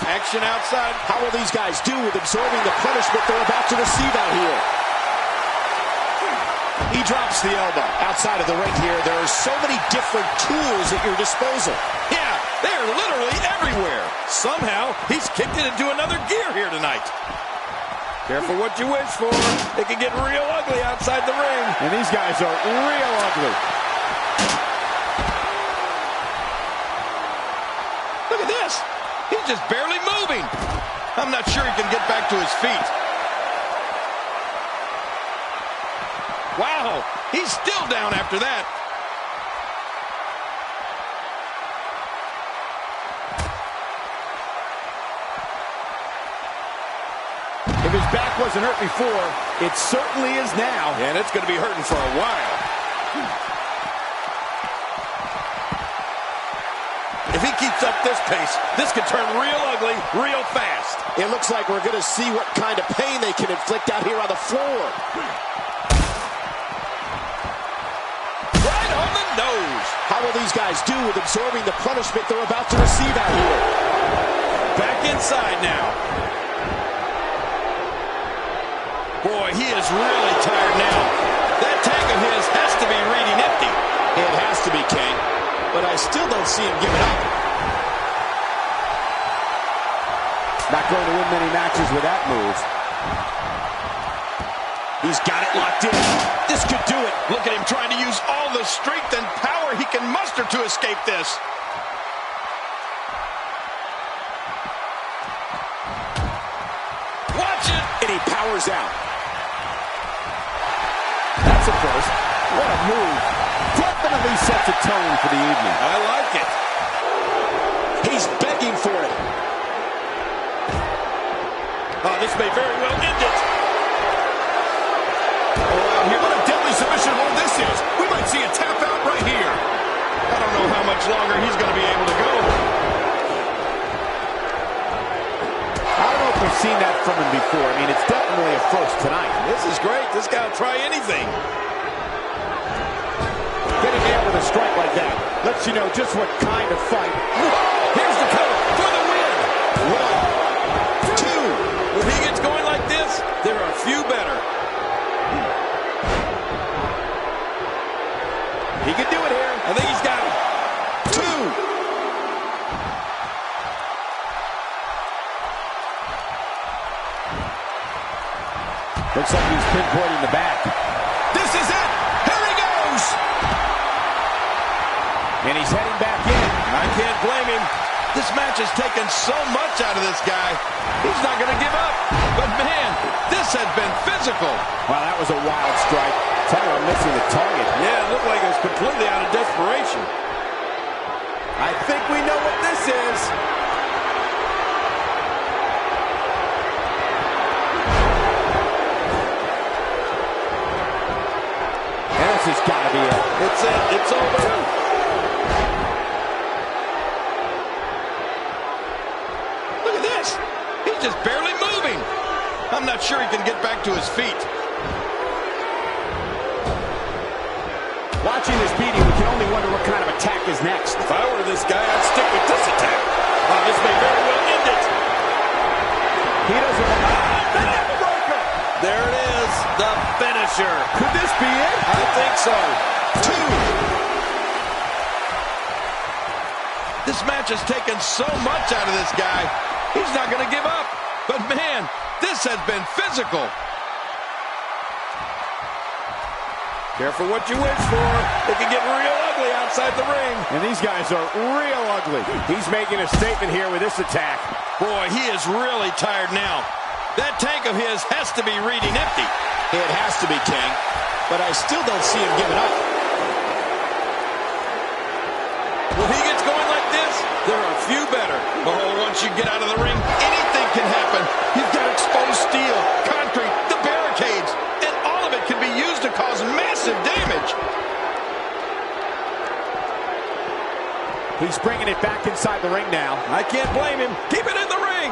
Action outside. How will these guys do with absorbing the punishment they're about to receive out here? He drops the elbow. Outside of the ring here, there are so many different tools at your disposal. Yeah, they're literally everywhere. Somehow, he's kicked it into another gear here tonight. Careful what you wish for. It can get real ugly outside the ring. And these guys are real ugly. Look at this. He's just barely moving. I'm not sure he can get back to his feet. Wow, he's still down after that. If his back wasn't hurt before, it certainly is now. And it's going to be hurting for a while. If he keeps up this pace, this could turn real ugly real fast. It looks like we're going to see what kind of pain they can inflict out here on the floor. Right on the nose. How will these guys do with absorbing the punishment they're about to receive out here? Back inside now. Boy, he is really tired now. That tank of his has to be reading empty. It has to be, King. But I still don't see him giving up. Not going to win many matches with that move. He's got it locked in. This could do it. Look at him trying to use all the strength and power he can muster to escape this. Watch it. And he powers out. That's a first. What a move. Definitely sets a tone for the evening. I like it. He's begging for it. Oh, this may very well end it. Oh, here, what a deadly submission hold this is. We might see a tap out right here. I don't know how much longer he's going to be able to go. I don't know if we've seen that from him before. I mean, it's definitely a first tonight. This is great. This guy will try anything. Getting nailed with a strike like that lets you know just what kind of fight. Here's the cover for the win. 1, 2. When he gets going like this, there are a few better. He can do it here. I think he's got it. 2. Looks like he's pinpointing the back. This is it. Here he goes. And he's heading back in. I can't blame him. This match has taken so much out of this guy. He's not going to give up. But, man, this has been physical. Wow, that was a wild strike. Tell you, I'm missing the target. Yeah, it looked like it was completely out of desperation. I think we know what this is. And this has got to be it. It's it. It's over. Look at this. He's just barely moving. I'm not sure he can get back to his feet. Watching this beating, we can only wonder what kind of attack is next. If I were this guy, I'd stick with this attack. Oh, this may very well end it. He doesn't want the neck breaker. There it is, the finisher. Could this be it? I think so. 2. This match has taken so much out of this guy. He's not going to give up. But, man, this has been physical. Careful what you wish for. It can get real ugly outside the ring. And these guys are real ugly. He's making a statement here with this attack. Boy, he is really tired now. That tank of his has to be reading empty. It has to be, King. But I still don't see him giving up. When he gets going like this, there are a few better. Oh, once you get out of the ring, anything can happen. You've got exposed steel, concrete, the barricades, and all of it can be used to cause massive damage. He's bringing it back inside the ring now. I can't blame him. Keep it in the ring.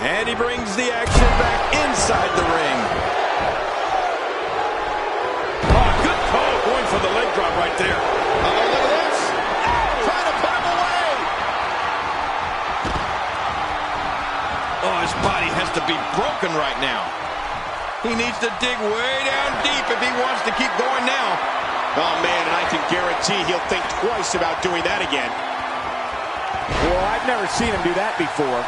And he brings the action back inside the ring. Oh, good call going for the leg drop right there. Uh-oh, look at this. Trying to put him away. Oh, his body has to be broken right now. He needs to dig way down deep if he wants to keep going now. Oh, man, and I can guarantee he'll think twice about doing that again. Well, I've never seen him do that before.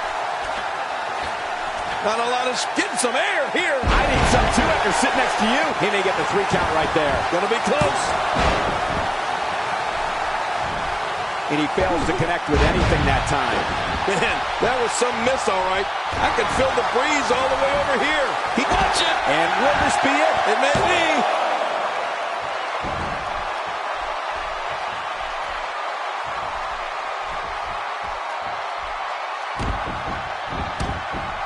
Not a lot of... Getting some air here. I need some too after sitting next to you. He may get the 3 count right there. Gonna be close. And he fails to connect with anything that time. Man, that was some miss, all right. I can feel the breeze all the way over here. He got you. And will this be it? It may be.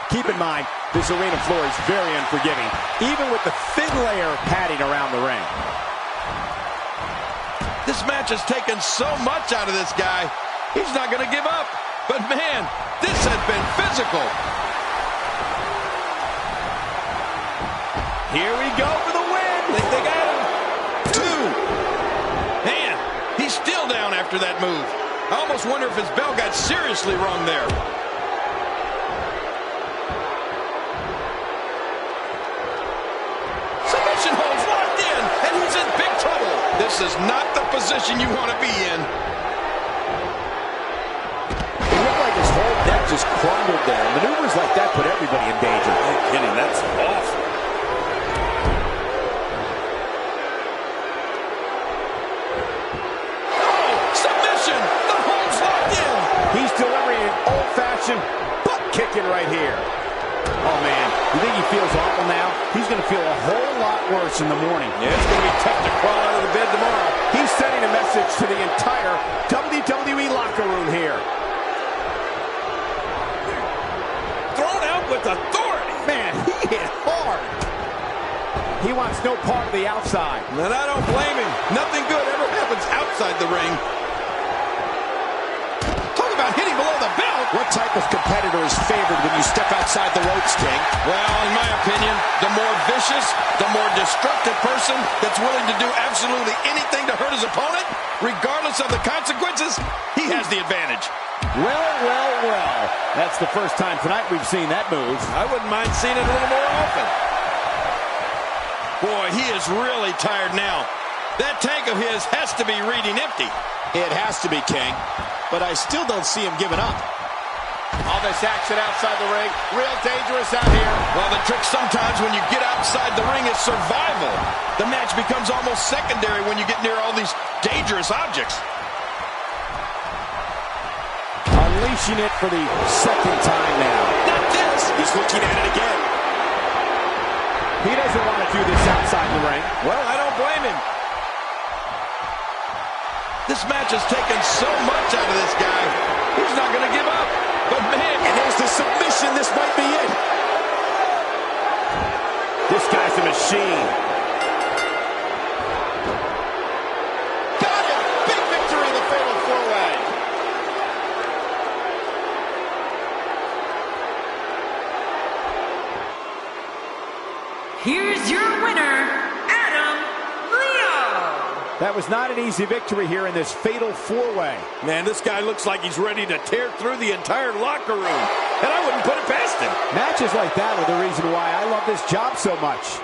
Keep in mind, this arena floor is very unforgiving, even with the thin layer of padding around the ring. This match has taken so much out of this guy. He's not going to give up. But, man, this has been physical. Here we go for the win. Think they got him. 2. Man, he's still down after that move. I almost wonder if his bell got seriously wrong there. Submission holds locked in, and he's in big trouble. This is not the position you want to be in. It looked like his whole neck just crumbled there. Maneuvers like that put everybody in danger. No kidding, that's awful. Oh, submission! The hold's locked in! He's delivering an old-fashioned butt kicking right here. Oh, man, you think he feels awful now? He's going to feel a whole lot worse in the morning. Yeah, it's going to be tough to crawl out of the bed tomorrow. He's sending a message to the entire WWE locker room here. Thrown out with authority. Man, he hit hard. He wants no part of the outside. And I don't blame him. Nothing good ever happens outside the ring. Talk about hitting below the belt. What type of competitor is favored when you step outside the ropes, King? Well, in my opinion, the more vicious, the more destructive person that's willing to do absolutely anything to hurt his opponent, regardless of the consequences, he has the advantage. Well, well, well. That's the first time tonight we've seen that move. I wouldn't mind seeing it a little more often. Boy, he is really tired now. That tank of his has to be reading empty. It has to be, King. But I still don't see him giving up. All this action outside the ring. Real dangerous out here. Well, the trick sometimes when you get outside the ring is survival. The match becomes almost secondary when you get near all these dangerous objects. Unleashing it for the second time now. Not this. He's looking at it again. He doesn't want to do this outside the ring. Well, I don't blame him. This match has taken so much out of this guy. He's not going to give up. But man, And there's the submission. This might be it. This guy's a machine. Got him. Big victory in the fatal four-way. Here's your winner, Adam Leo. That was not an easy victory here in this fatal four-way. Man, this guy looks like he's ready to tear through the entire locker room. And I wouldn't put it past him. Matches like that are the reason why I love this job so much.